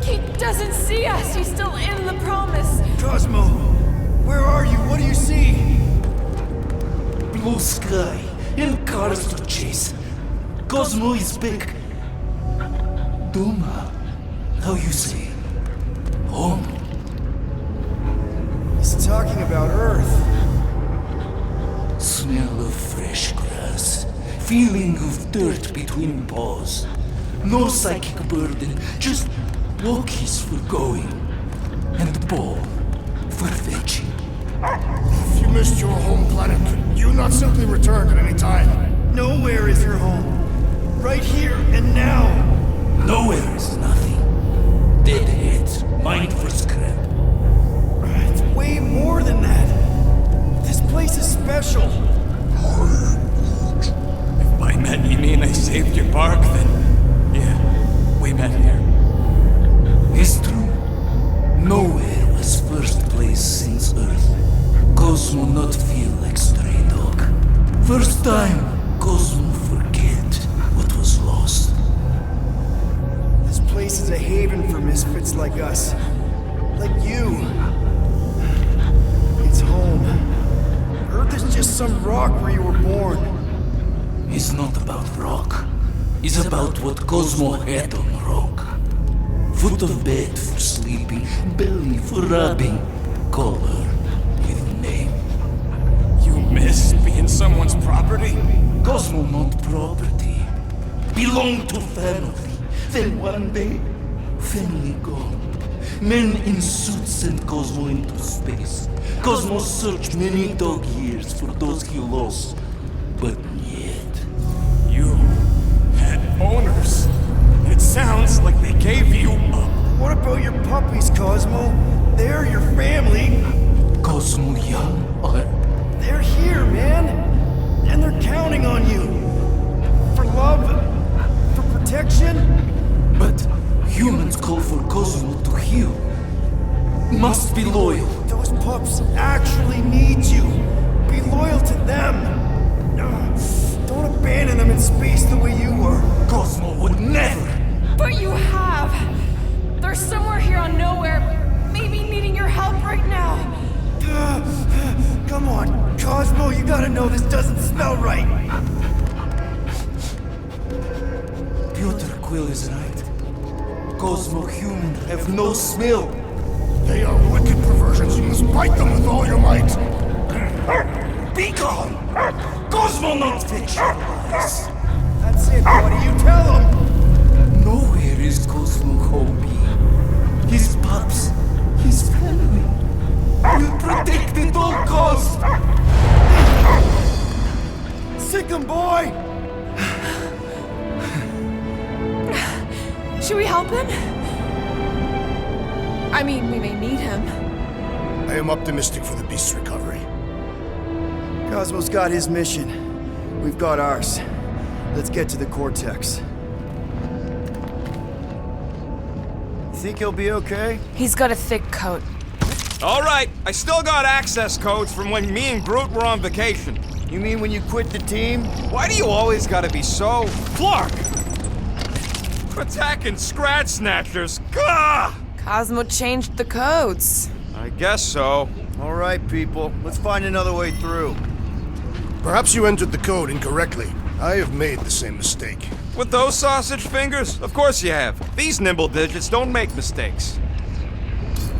Speaker 8: He doesn't see us. He's still in the promise.
Speaker 10: Cosmo, where are you? What do you see?
Speaker 11: Blue sky and cars to chase. Cosmo is back. Doma, how you say? Home.
Speaker 10: He's talking about Earth.
Speaker 11: Smell of fresh grass. Feeling of dirt between paws. No psychic burden, just walkies for going. And ball for fetching.
Speaker 3: If you missed your home planet, could you not simply return at any time?
Speaker 10: Nowhere is your home. Right here and now.
Speaker 11: Nowhere is nothing. Dead heads, mind for scrap.
Speaker 10: It's way more than that. This place is special.
Speaker 2: If by met you mean I saved your bark, then yeah, we met here.
Speaker 11: It's true. Nowhere was first place since Earth. Cosmo not feel like stray dog. First time, Cosmo forget what was lost.
Speaker 10: This place is a haven for misfits like us. Like you. It's home. Earth is just some rock where you were born.
Speaker 11: It's not about rock. It's about what Cosmo had on rock. Foot of bed for sleeping, belly for rubbing, color with name.
Speaker 2: You miss being someone's property?
Speaker 11: Cosmo not property. Belong to family. Then one day, family gone. Men in suits sent Cosmo into space. Cosmo searched many dog years for those he lost. But yet...
Speaker 2: You had owners. It sounds like they gave you up.
Speaker 10: What about your puppies, Cosmo? They're your family.
Speaker 11: Cosmo young are...
Speaker 10: They're here, man. And they're counting on you. For love, for protection.
Speaker 11: But humans call for Cosmo to heal. Must be loyal.
Speaker 10: Those pups actually need you. Be loyal to them. Don't abandon them in space the way you were.
Speaker 11: Cosmo would never.
Speaker 8: But you have. They're somewhere here on nowhere, maybe needing your help right now.
Speaker 10: Come on, Cosmo, you gotta know this doesn't smell right.
Speaker 11: Peter Quill is right. Cosmo human have no smell.
Speaker 3: They are wicked perversions. You must bite them with all your might.
Speaker 11: Be gone! Cosmo not fetch your lies.
Speaker 10: That's it, buddy. You tell him.
Speaker 11: Nowhere is Cosmo home. His pups, his family. We'll protect at all costs!
Speaker 10: Sick 'em, boy!
Speaker 8: Should we help him? I mean, we may need him.
Speaker 6: I am optimistic for the beast's recovery.
Speaker 10: Cosmo's got his mission. We've got ours. Let's get to the Cortex. You think he'll be okay?
Speaker 8: He's got a thick coat.
Speaker 2: All right, I still got access codes from when me and Groot were on vacation.
Speaker 10: You mean when you quit the team?
Speaker 2: Why do you always gotta be so... Clark! Attacking Scratch Snatchers. Gah!
Speaker 8: Cosmo changed the codes.
Speaker 2: I guess so.
Speaker 10: All right, people. Let's find another way through.
Speaker 6: Perhaps you entered the code incorrectly. I have made the same mistake.
Speaker 2: With those sausage fingers? Of course you have. These nimble digits don't make mistakes.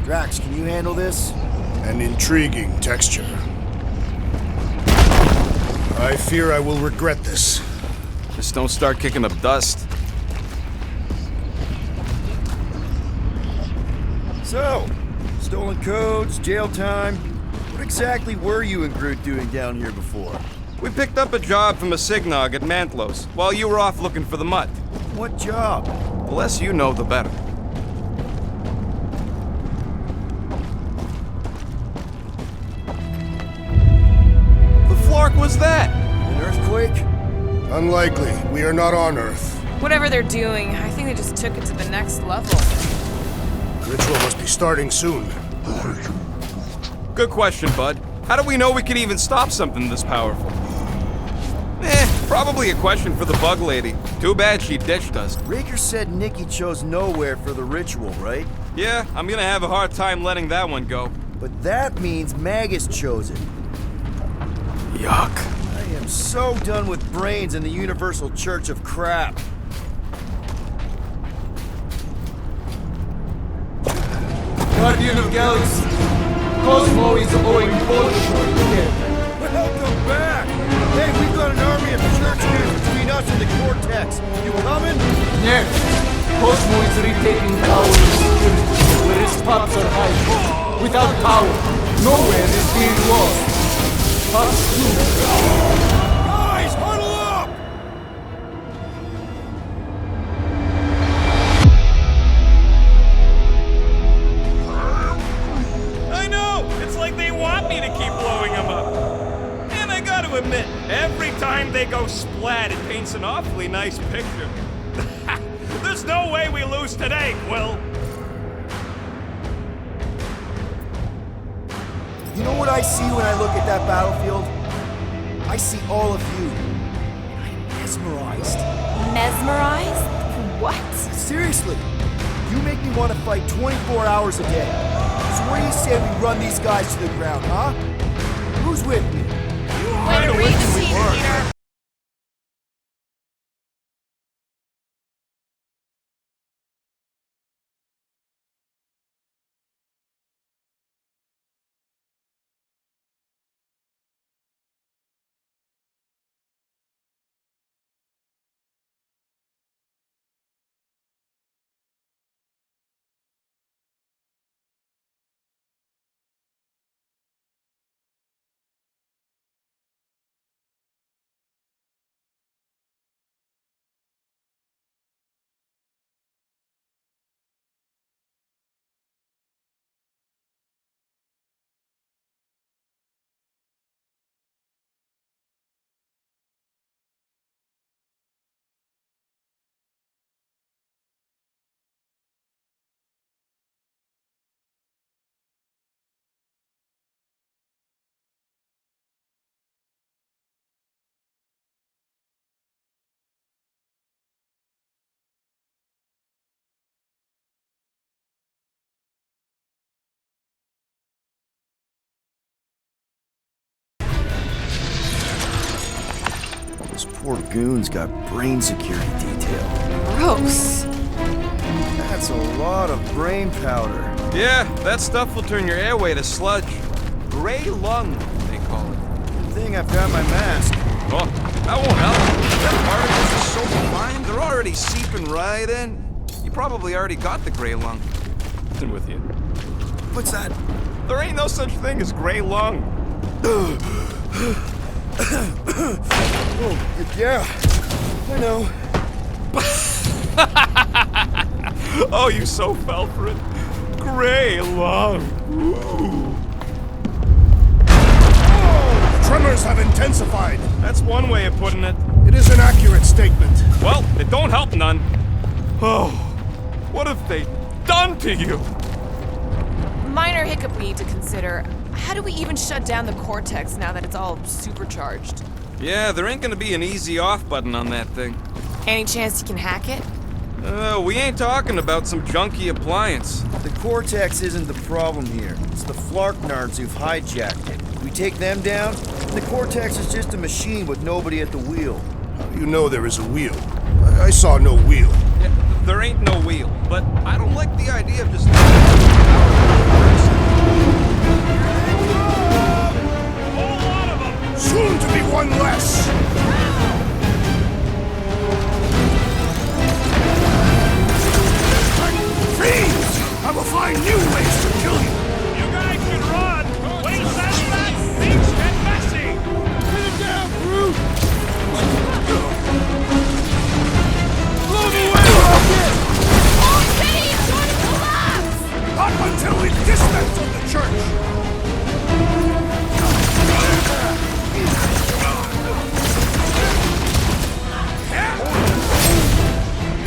Speaker 10: Drax, can you handle this?
Speaker 6: An intriguing texture. I fear I will regret this.
Speaker 2: Just don't start kicking up dust.
Speaker 10: So, stolen codes, jail time. What exactly were you and Groot doing down here before?
Speaker 2: We picked up a job from a Signog at Mantlos, while you were off looking for the mutt.
Speaker 10: What job?
Speaker 2: The less you know, the better. The Flark was that?
Speaker 10: An earthquake?
Speaker 6: Unlikely. We are not on Earth.
Speaker 8: Whatever they're doing, I think they just took it to the next level.
Speaker 6: Ritual must be starting soon.
Speaker 2: Good question, bud. How do we know we could even stop something this powerful? Probably a question for the bug lady. Too bad she ditched us.
Speaker 10: Raker said Nikki chose nowhere for the ritual, right?
Speaker 2: Yeah, I'm gonna have a hard time letting that one go.
Speaker 10: But that means Magus chose it.
Speaker 2: Yuck.
Speaker 10: I am so done with brains and the Universal Church of Crap.
Speaker 11: Guardian of Galaxy, Cosmo is owing bullshit again.
Speaker 10: Welcome back! Hey, we've got an army of churchmen between us and the Cortex. You coming?
Speaker 11: Yes, Cosmo is retaking power in security, where his spots are hiding. Without power, nowhere is being lost. Spots too.
Speaker 10: Guys, huddle up!
Speaker 2: I know! It's like they want me to keep blowing them up. And I gotta admit, every time they go splat, it paints an awfully nice picture. There's no way we lose today, Quill.
Speaker 10: You know what I see when I look at that battlefield? I see all of you. I'm mesmerized.
Speaker 5: Mesmerized? What?
Speaker 10: Seriously, you make me want to fight 24 hours a day. So what do you say we run these guys to the ground, huh? Who's with me?
Speaker 5: Way to reach, Peter.
Speaker 10: Those poor goons got brain security detail.
Speaker 8: Gross.
Speaker 10: That's a lot of brain powder.
Speaker 2: Yeah, that stuff will turn your airway to sludge. Gray lung, they call it.
Speaker 10: Good thing I've got my mask.
Speaker 2: Oh, that won't help. Them particles are so fine, they're already seeping right in. You probably already got the gray lung. And with you.
Speaker 10: What's that?
Speaker 2: There ain't no such thing as gray lung.
Speaker 10: Yeah, I know.
Speaker 2: Oh, you so fell for it. Gray lung. Ooh.
Speaker 6: Oh, tremors have intensified.
Speaker 2: That's one way of putting it.
Speaker 6: It is an accurate statement.
Speaker 2: Well, it don't help none. Oh, what have they done to you?
Speaker 8: Minor hiccup we need to consider. How do we even shut down the cortex now that it's all supercharged?
Speaker 2: Yeah, there ain't gonna be an easy off button on that thing.
Speaker 8: Any chance you can hack it?
Speaker 2: We ain't talking about some junky appliance.
Speaker 10: The cortex isn't the problem here. It's the Flarknards who've hijacked it. We take them down, and the cortex is just a machine with nobody at the wheel.
Speaker 6: You know there is a wheel. I saw no wheel.
Speaker 2: Yeah, there ain't no wheel, but I don't like the idea of just...
Speaker 6: Soon to be one less! Fiends! I will find new ways to kill you!
Speaker 2: You guys should run! When he says that, things get messy!
Speaker 3: Get it down, brute! Blow me away, Rocket!
Speaker 8: Oh, city is going to collapse!
Speaker 6: Not until we dismantle the church!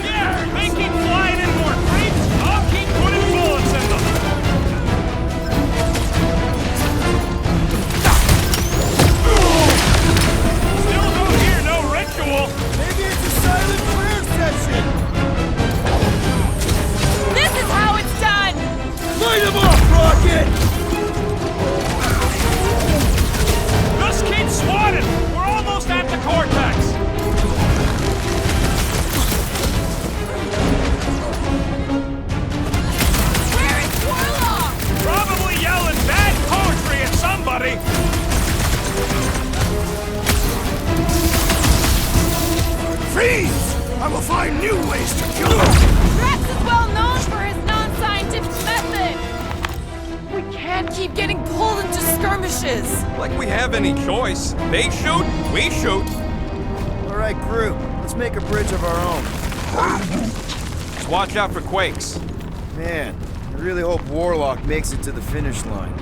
Speaker 2: Yeah, they keep flying in more creeps. I'll keep putting bullets in them. Still don't hear no ritual.
Speaker 10: Maybe it's a silent prayer session!
Speaker 8: This is how it's done!
Speaker 3: Light him up, Rocket!
Speaker 2: Just keep swatting. We're almost at the cortex.
Speaker 8: Where is Warlock?
Speaker 2: Probably yelling bad poetry at somebody.
Speaker 6: Fiends! I will find new ways to kill you!
Speaker 8: Rex is well known for his non-scientific method! We can't keep getting pulled into skirmishes!
Speaker 2: Like we have any choice. They shoot, we shoot.
Speaker 10: Alright, group, let's make a bridge of our own.
Speaker 2: Just watch out for quakes.
Speaker 10: Man, I really hope Warlock makes it to the finish line.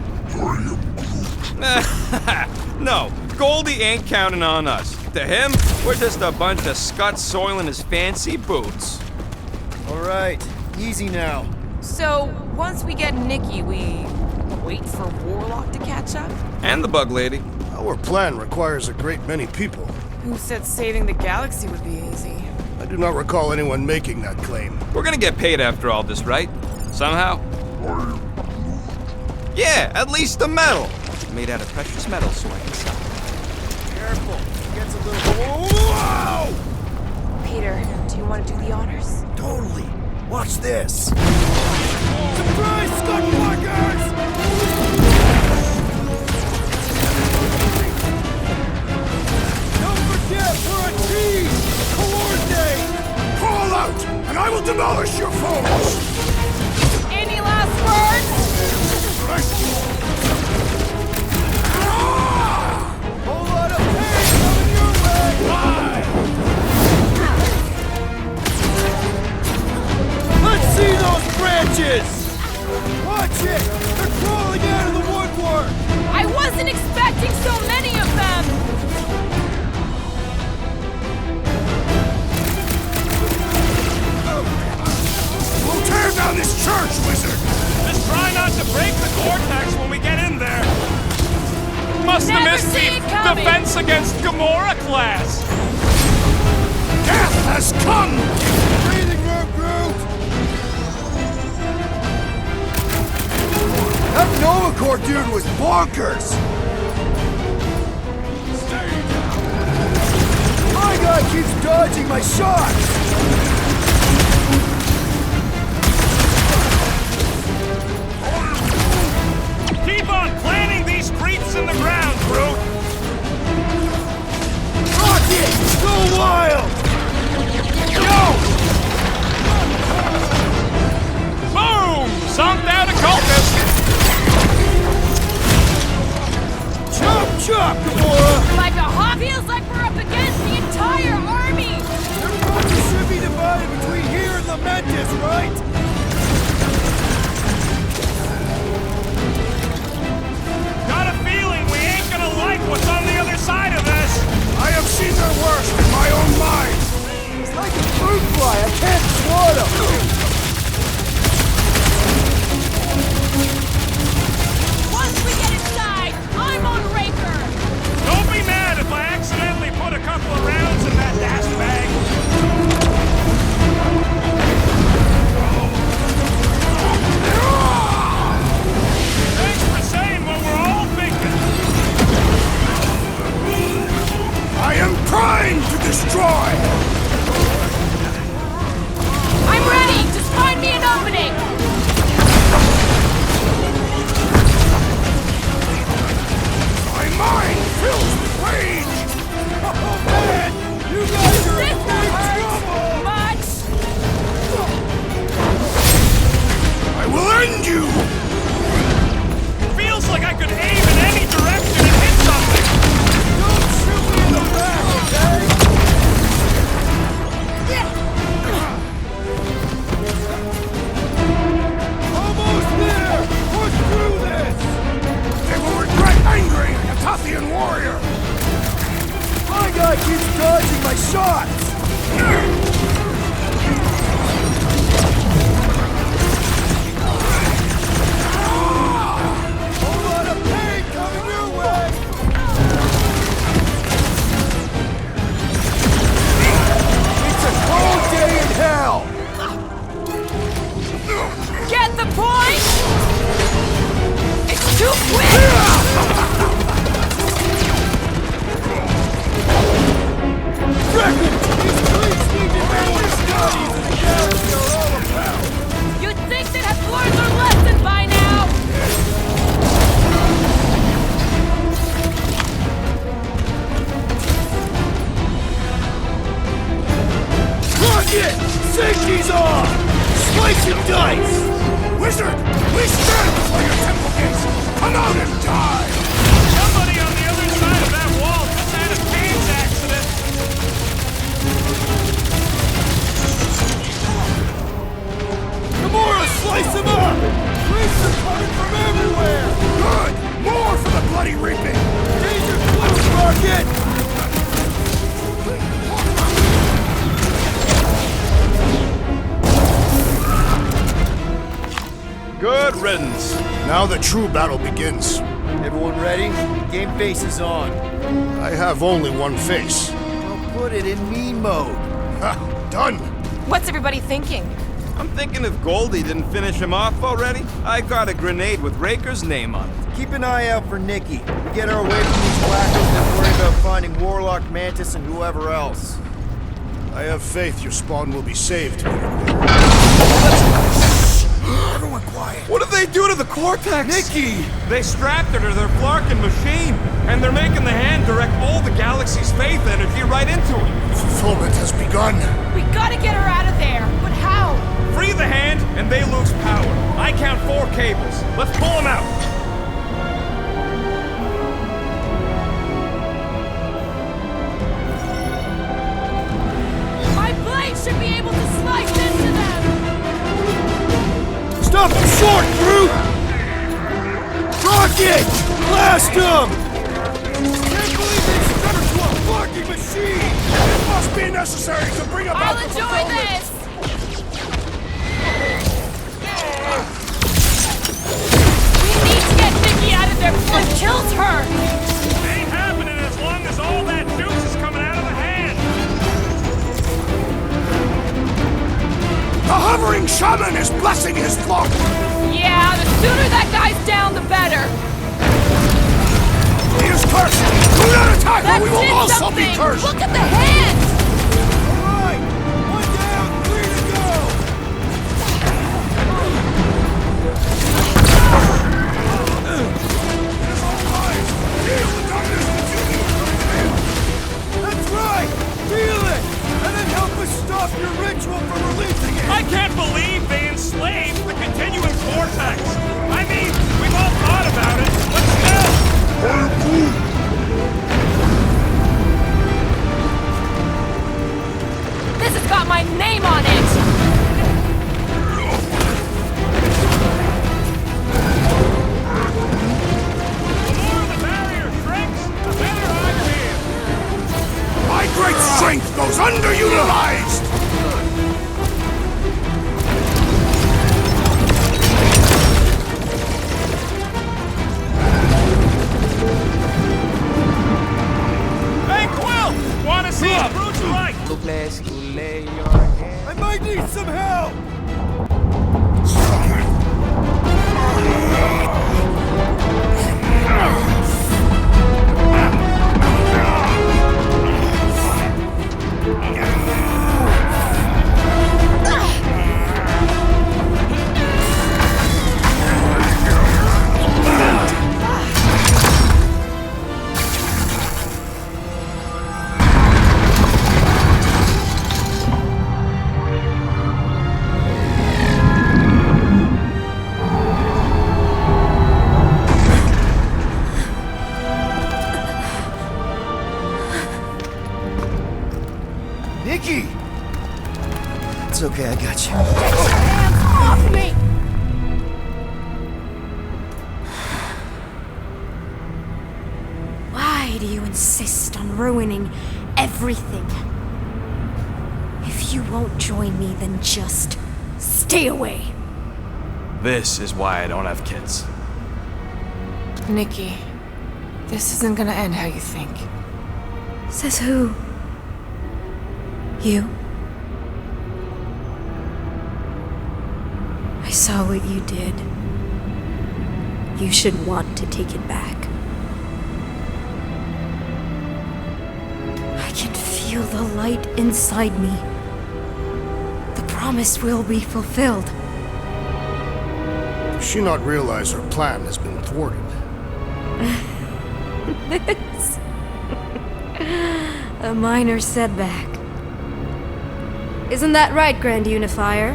Speaker 2: No, Goldie ain't counting on us. To him, we're just a bunch of scuts soiling his fancy boots.
Speaker 10: Alright, easy now.
Speaker 8: So, once we get Nikki, we wait for Warlock to catch up?
Speaker 2: And the bug lady.
Speaker 6: Our plan requires a great many people.
Speaker 8: Who said saving the galaxy would be easy?
Speaker 6: I do not recall anyone making that claim.
Speaker 2: We're gonna get paid after all this, right? Somehow? Yeah, at least the metal. Made out of precious metal, so I can sell it.
Speaker 10: Careful, it gets a little... Whoa!
Speaker 8: Peter, do you want to do the honors?
Speaker 10: Totally. Watch this. Surprise, Scudwalkers! Don't forget, we're a team! Coordinate!
Speaker 6: Call out, and I will demolish your foes!
Speaker 8: Any last words?
Speaker 10: Whole lot of pain coming your way! Let's see those branches! Watch it! They're crawling out of the woodwork!
Speaker 8: I wasn't expecting so many of them!
Speaker 6: We'll tear down this church, wizard!
Speaker 2: Just try not to break the cortex when we get in there. Must have
Speaker 8: Never
Speaker 2: missed
Speaker 8: see
Speaker 2: the
Speaker 8: it coming.
Speaker 2: Defense Against Gamora class.
Speaker 6: Death has come!
Speaker 10: Breathing room, Groot! That Nova Corps dude was bonkers! My guy keeps dodging my shots!
Speaker 2: Keep on planting these creeps in the ground, Groot.
Speaker 10: Rocket! Go wild!
Speaker 2: Yo! Boom! Zonked out a cultist.
Speaker 10: job, Gamora!
Speaker 8: Like a hawk feels like we're up against the entire army!
Speaker 10: Their forces should be divided between here and Lamentis, right?
Speaker 2: Got a feeling we ain't gonna like what's on the other side of this!
Speaker 3: I have seen their worst in my own mind.
Speaker 10: It's like a fruit fly, I can't swat him!
Speaker 8: Once we get inside, I'm on Raker!
Speaker 2: Don't be mad if I accidentally put a couple of rounds in that dash bag. Thanks for saying what we're all thinking.
Speaker 3: I am trying to destroy.
Speaker 8: I'm ready! Just find me an opening!
Speaker 3: My mind fills with rage.
Speaker 10: Oh man! You guys are in
Speaker 8: This
Speaker 10: big
Speaker 8: hurts
Speaker 10: trouble!
Speaker 8: much!
Speaker 3: I will end you.
Speaker 2: Feels like I could aim in any direction and hit something.
Speaker 10: Don't shoot me in the back, okay? Almost there! Push through this!
Speaker 3: They will regret angering a Tathian warrior.
Speaker 10: My guy keeps dodging my shots! Whole lot of pain coming your way! It's a cold day in hell!
Speaker 8: Get the point? It's too quick! You'd think they'd have learned their lesson by now!
Speaker 10: Rocket! Safety's on! Slice and dice!
Speaker 3: Wizard, we stand before your temple gates. Come out and die.
Speaker 2: Somebody on the other side of that wall just had a cage accident.
Speaker 10: Gamora, slice him up! Priests are coming from everywhere!
Speaker 3: Good. More for the bloody reaping.
Speaker 10: Danger close, Rocket!
Speaker 2: Good riddance.
Speaker 6: Now the true battle begins.
Speaker 10: Everyone ready? Game face is on.
Speaker 6: I have only one face.
Speaker 10: I'll put it in mean mode.
Speaker 6: Ha! Done.
Speaker 8: What's everybody thinking?
Speaker 2: I'm thinking if Goldie didn't finish him off already, I got a grenade with Raker's name on it.
Speaker 10: Keep an eye out for Nikki. We get her away from these wackos and worry about finding Warlock, Mantis, and whoever else.
Speaker 6: I have faith your spawn will be saved. Everyone quiet.
Speaker 2: What did they do to the Cortex?
Speaker 10: Nikki!
Speaker 2: They strapped her to their Flarkin machine, and they're making the hand direct all the galaxy's faith energy right into it.
Speaker 6: Fulfillment has begun.
Speaker 8: We gotta get her out of there, but how?
Speaker 2: Free the hand, and they lose power. I count 4 cables. Let's pull them out.
Speaker 8: My blade should be able to slice into them!
Speaker 10: Stop him short, Groot! Rocket! Blast him! Can't believe they stutter to a fucking machine!
Speaker 3: It must be necessary to bring about
Speaker 8: I'll
Speaker 3: the
Speaker 8: enjoy
Speaker 3: fulfillment.
Speaker 8: this! We need to get Nikki out of there before it kills her!
Speaker 2: Ain't happening as long as all that juice is coming out of the hand.
Speaker 3: The hovering shaman is blessing his flock.
Speaker 8: Yeah, the sooner that guy's down, the better!
Speaker 3: He is cursed. Do not attack,
Speaker 8: That
Speaker 3: or we will
Speaker 8: did
Speaker 3: also
Speaker 8: something!
Speaker 3: be cursed.
Speaker 8: Look at the hand!
Speaker 10: Alright! One down, 3 to go! That's right! Feel it! And then help us stop your ritual from releasing it!
Speaker 2: I can't believe they enslaved the continuum vortex. I mean, we've all thought about it, but still.
Speaker 8: got my name on it!
Speaker 3: My great strength goes underutilized!
Speaker 2: Hey, Quill! Wanna see a brute you like?
Speaker 10: I might need some help! Nikki! It's okay, I got you.
Speaker 8: Hands off me!
Speaker 5: Why do you insist on ruining everything? If you won't join me, then just stay away.
Speaker 12: This is why I don't have kids.
Speaker 1: Nikki, this isn't gonna end how you think.
Speaker 5: Says who? You? I saw what you did. You should want to take it back. I can feel the light inside me. The promise will be fulfilled.
Speaker 6: Does she not realize her plan has been thwarted?
Speaker 5: This. A minor setback. Isn't that right, Grand Unifier?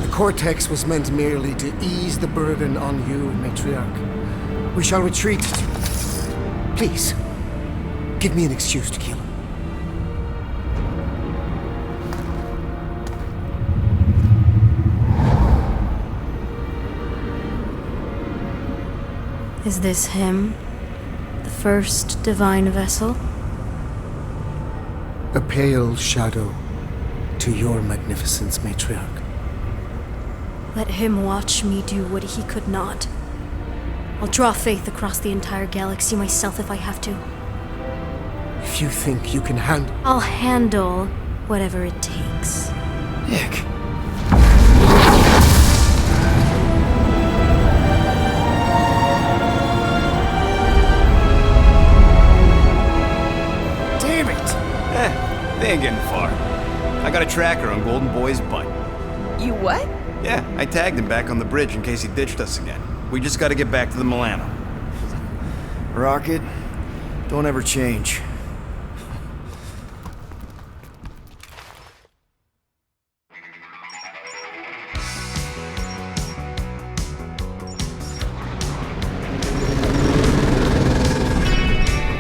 Speaker 6: The Cortex was meant merely to ease the burden on you, Matriarch. We shall retreat. Please, give me an excuse to kill him.
Speaker 5: Is this him? The first divine vessel?
Speaker 6: A pale shadow to your magnificence, Matriarch.
Speaker 5: Let him watch me do what he could not. I'll draw faith across the entire galaxy myself if I have to.
Speaker 6: If you think you can handle...
Speaker 5: I'll handle whatever it takes.
Speaker 6: Nick.
Speaker 10: Damn it!
Speaker 12: They ain't getting far. I got a tracker on Golden Boy's butt.
Speaker 8: You what?
Speaker 12: Yeah, I tagged him back on the bridge in case he ditched us again. We just gotta get back to the Milano.
Speaker 10: Rocket, don't ever change.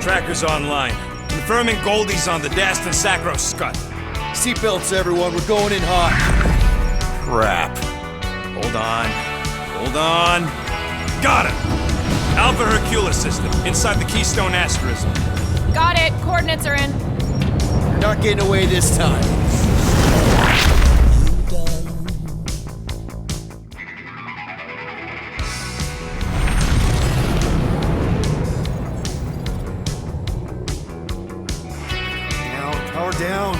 Speaker 2: Tracker's online. Confirming Goldie's on the Dastan Sacro Scut.
Speaker 10: Seatbelts, everyone, we're going in hot.
Speaker 2: Crap. Hold on. Hold on. Got it! Alpha Hercules system, inside the Keystone Asterism.
Speaker 8: Got it. Coordinates are in.
Speaker 10: You're not getting away this time. Down, power down.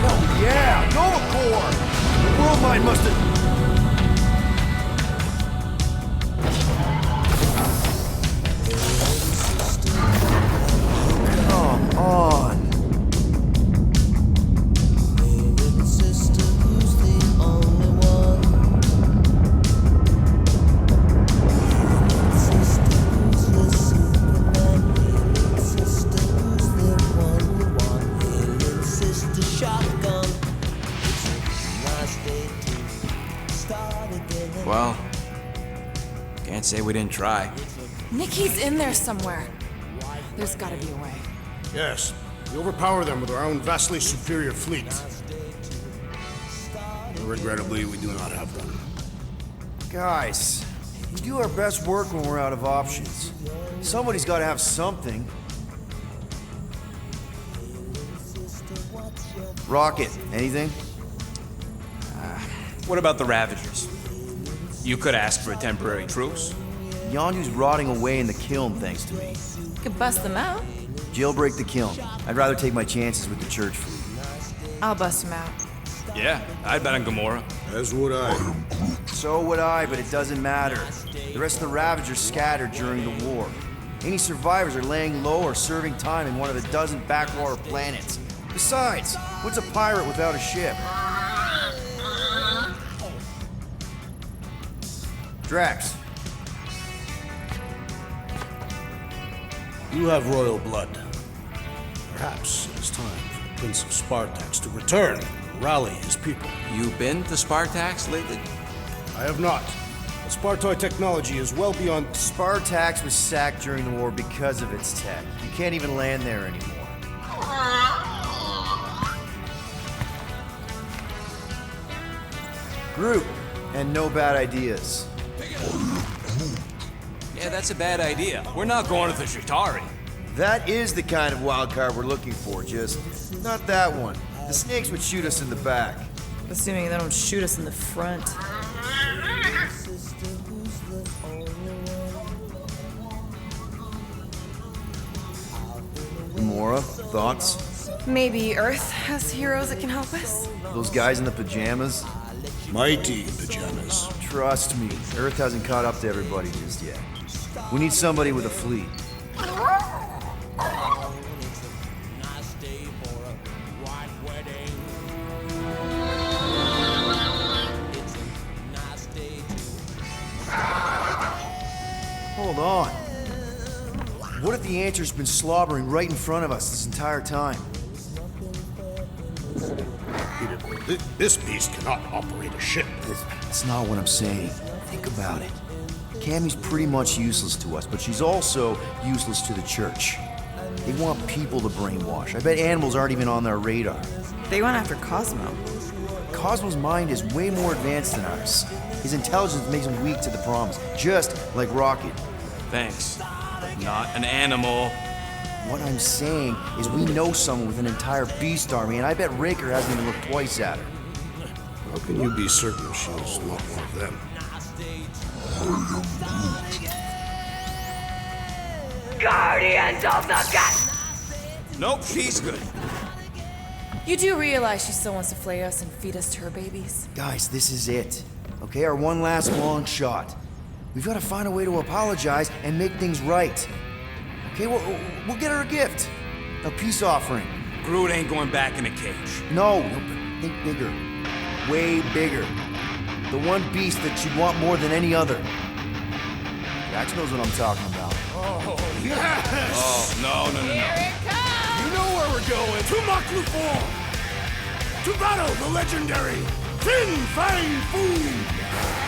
Speaker 10: Oh yeah, Nova Core! The world mind must have...
Speaker 13: say we didn't try.
Speaker 8: Nikki's in there somewhere. There's gotta be a way.
Speaker 3: Yes, we overpower them with our own vastly superior fleet. Regrettably, we do not have one.
Speaker 10: Guys, we do our best work when we're out of options. Somebody's gotta have something. Rocket, anything?
Speaker 13: What about the Ravagers? You could ask for a temporary truce.
Speaker 10: Yondu's rotting away in the kiln thanks to me.
Speaker 8: You could bust them out.
Speaker 10: Jailbreak the kiln. I'd rather take my chances with the church fleet.
Speaker 8: I'll bust them out.
Speaker 13: Yeah, I'd bet on Gamora.
Speaker 3: As would I.
Speaker 10: So would I, but it doesn't matter. The rest of the Ravagers scattered during the war. Any survivors are laying low or serving time in one of a dozen backwater planets. Besides, what's a pirate without a ship? Drax.
Speaker 3: You have royal blood. Perhaps it is time for the Prince of Spartax to return and rally his people.
Speaker 13: You been to Spartax lately?
Speaker 3: I have not. The Spartoid technology is well beyond...
Speaker 10: Spartax was sacked during the war because of its tech. You can't even land there anymore. Groot, and no bad ideas.
Speaker 13: Yeah, that's a bad idea. We're not going to the Chitauri.
Speaker 10: That is the kind of wild card we're looking for, just not that one. The snakes would shoot us in the back.
Speaker 8: Assuming they don't shoot us in the front.
Speaker 10: Gamora, thoughts?
Speaker 8: Maybe Earth has heroes that can help us?
Speaker 10: Those guys in the pajamas?
Speaker 3: Mighty pajamas.
Speaker 10: Trust me, Earth hasn't caught up to everybody just yet. We need somebody with a fleet. Hold on. What if the answer's been slobbering right in front of us this entire time?
Speaker 3: This beast cannot operate a ship.
Speaker 10: That's not what I'm saying. Think about it. Cammy's pretty much useless to us, but she's also useless to the church. They want people to brainwash. I bet animals aren't even on their radar.
Speaker 8: They went after Cosmo.
Speaker 10: Cosmo's mind is way more advanced than ours. His intelligence makes him weak to the promise, just like Rocket.
Speaker 13: Thanks. Not an animal.
Speaker 10: What I'm saying is we know someone with an entire beast army, and I bet Raker hasn't even looked twice at her.
Speaker 3: How can you be certain she is not one of them?
Speaker 7: Guardians of the Galaxy!
Speaker 13: Nope, she's good.
Speaker 8: You do realize she still wants to flay us and feed us to her babies?
Speaker 10: Guys, this is it. Okay, our one last long shot. We've got to find a way to apologize and make things right. Okay, we'll get her a gift. A peace offering.
Speaker 13: Groot ain't going back in a cage.
Speaker 10: No, think bigger. Way bigger. The one beast that she'd want more than any other. Dax knows what I'm talking about.
Speaker 3: Oh, yes!
Speaker 13: Oh, no.
Speaker 8: Here it comes!
Speaker 3: You know where we're going. To Maklu 4! To battle the legendary Fin Fang Foom!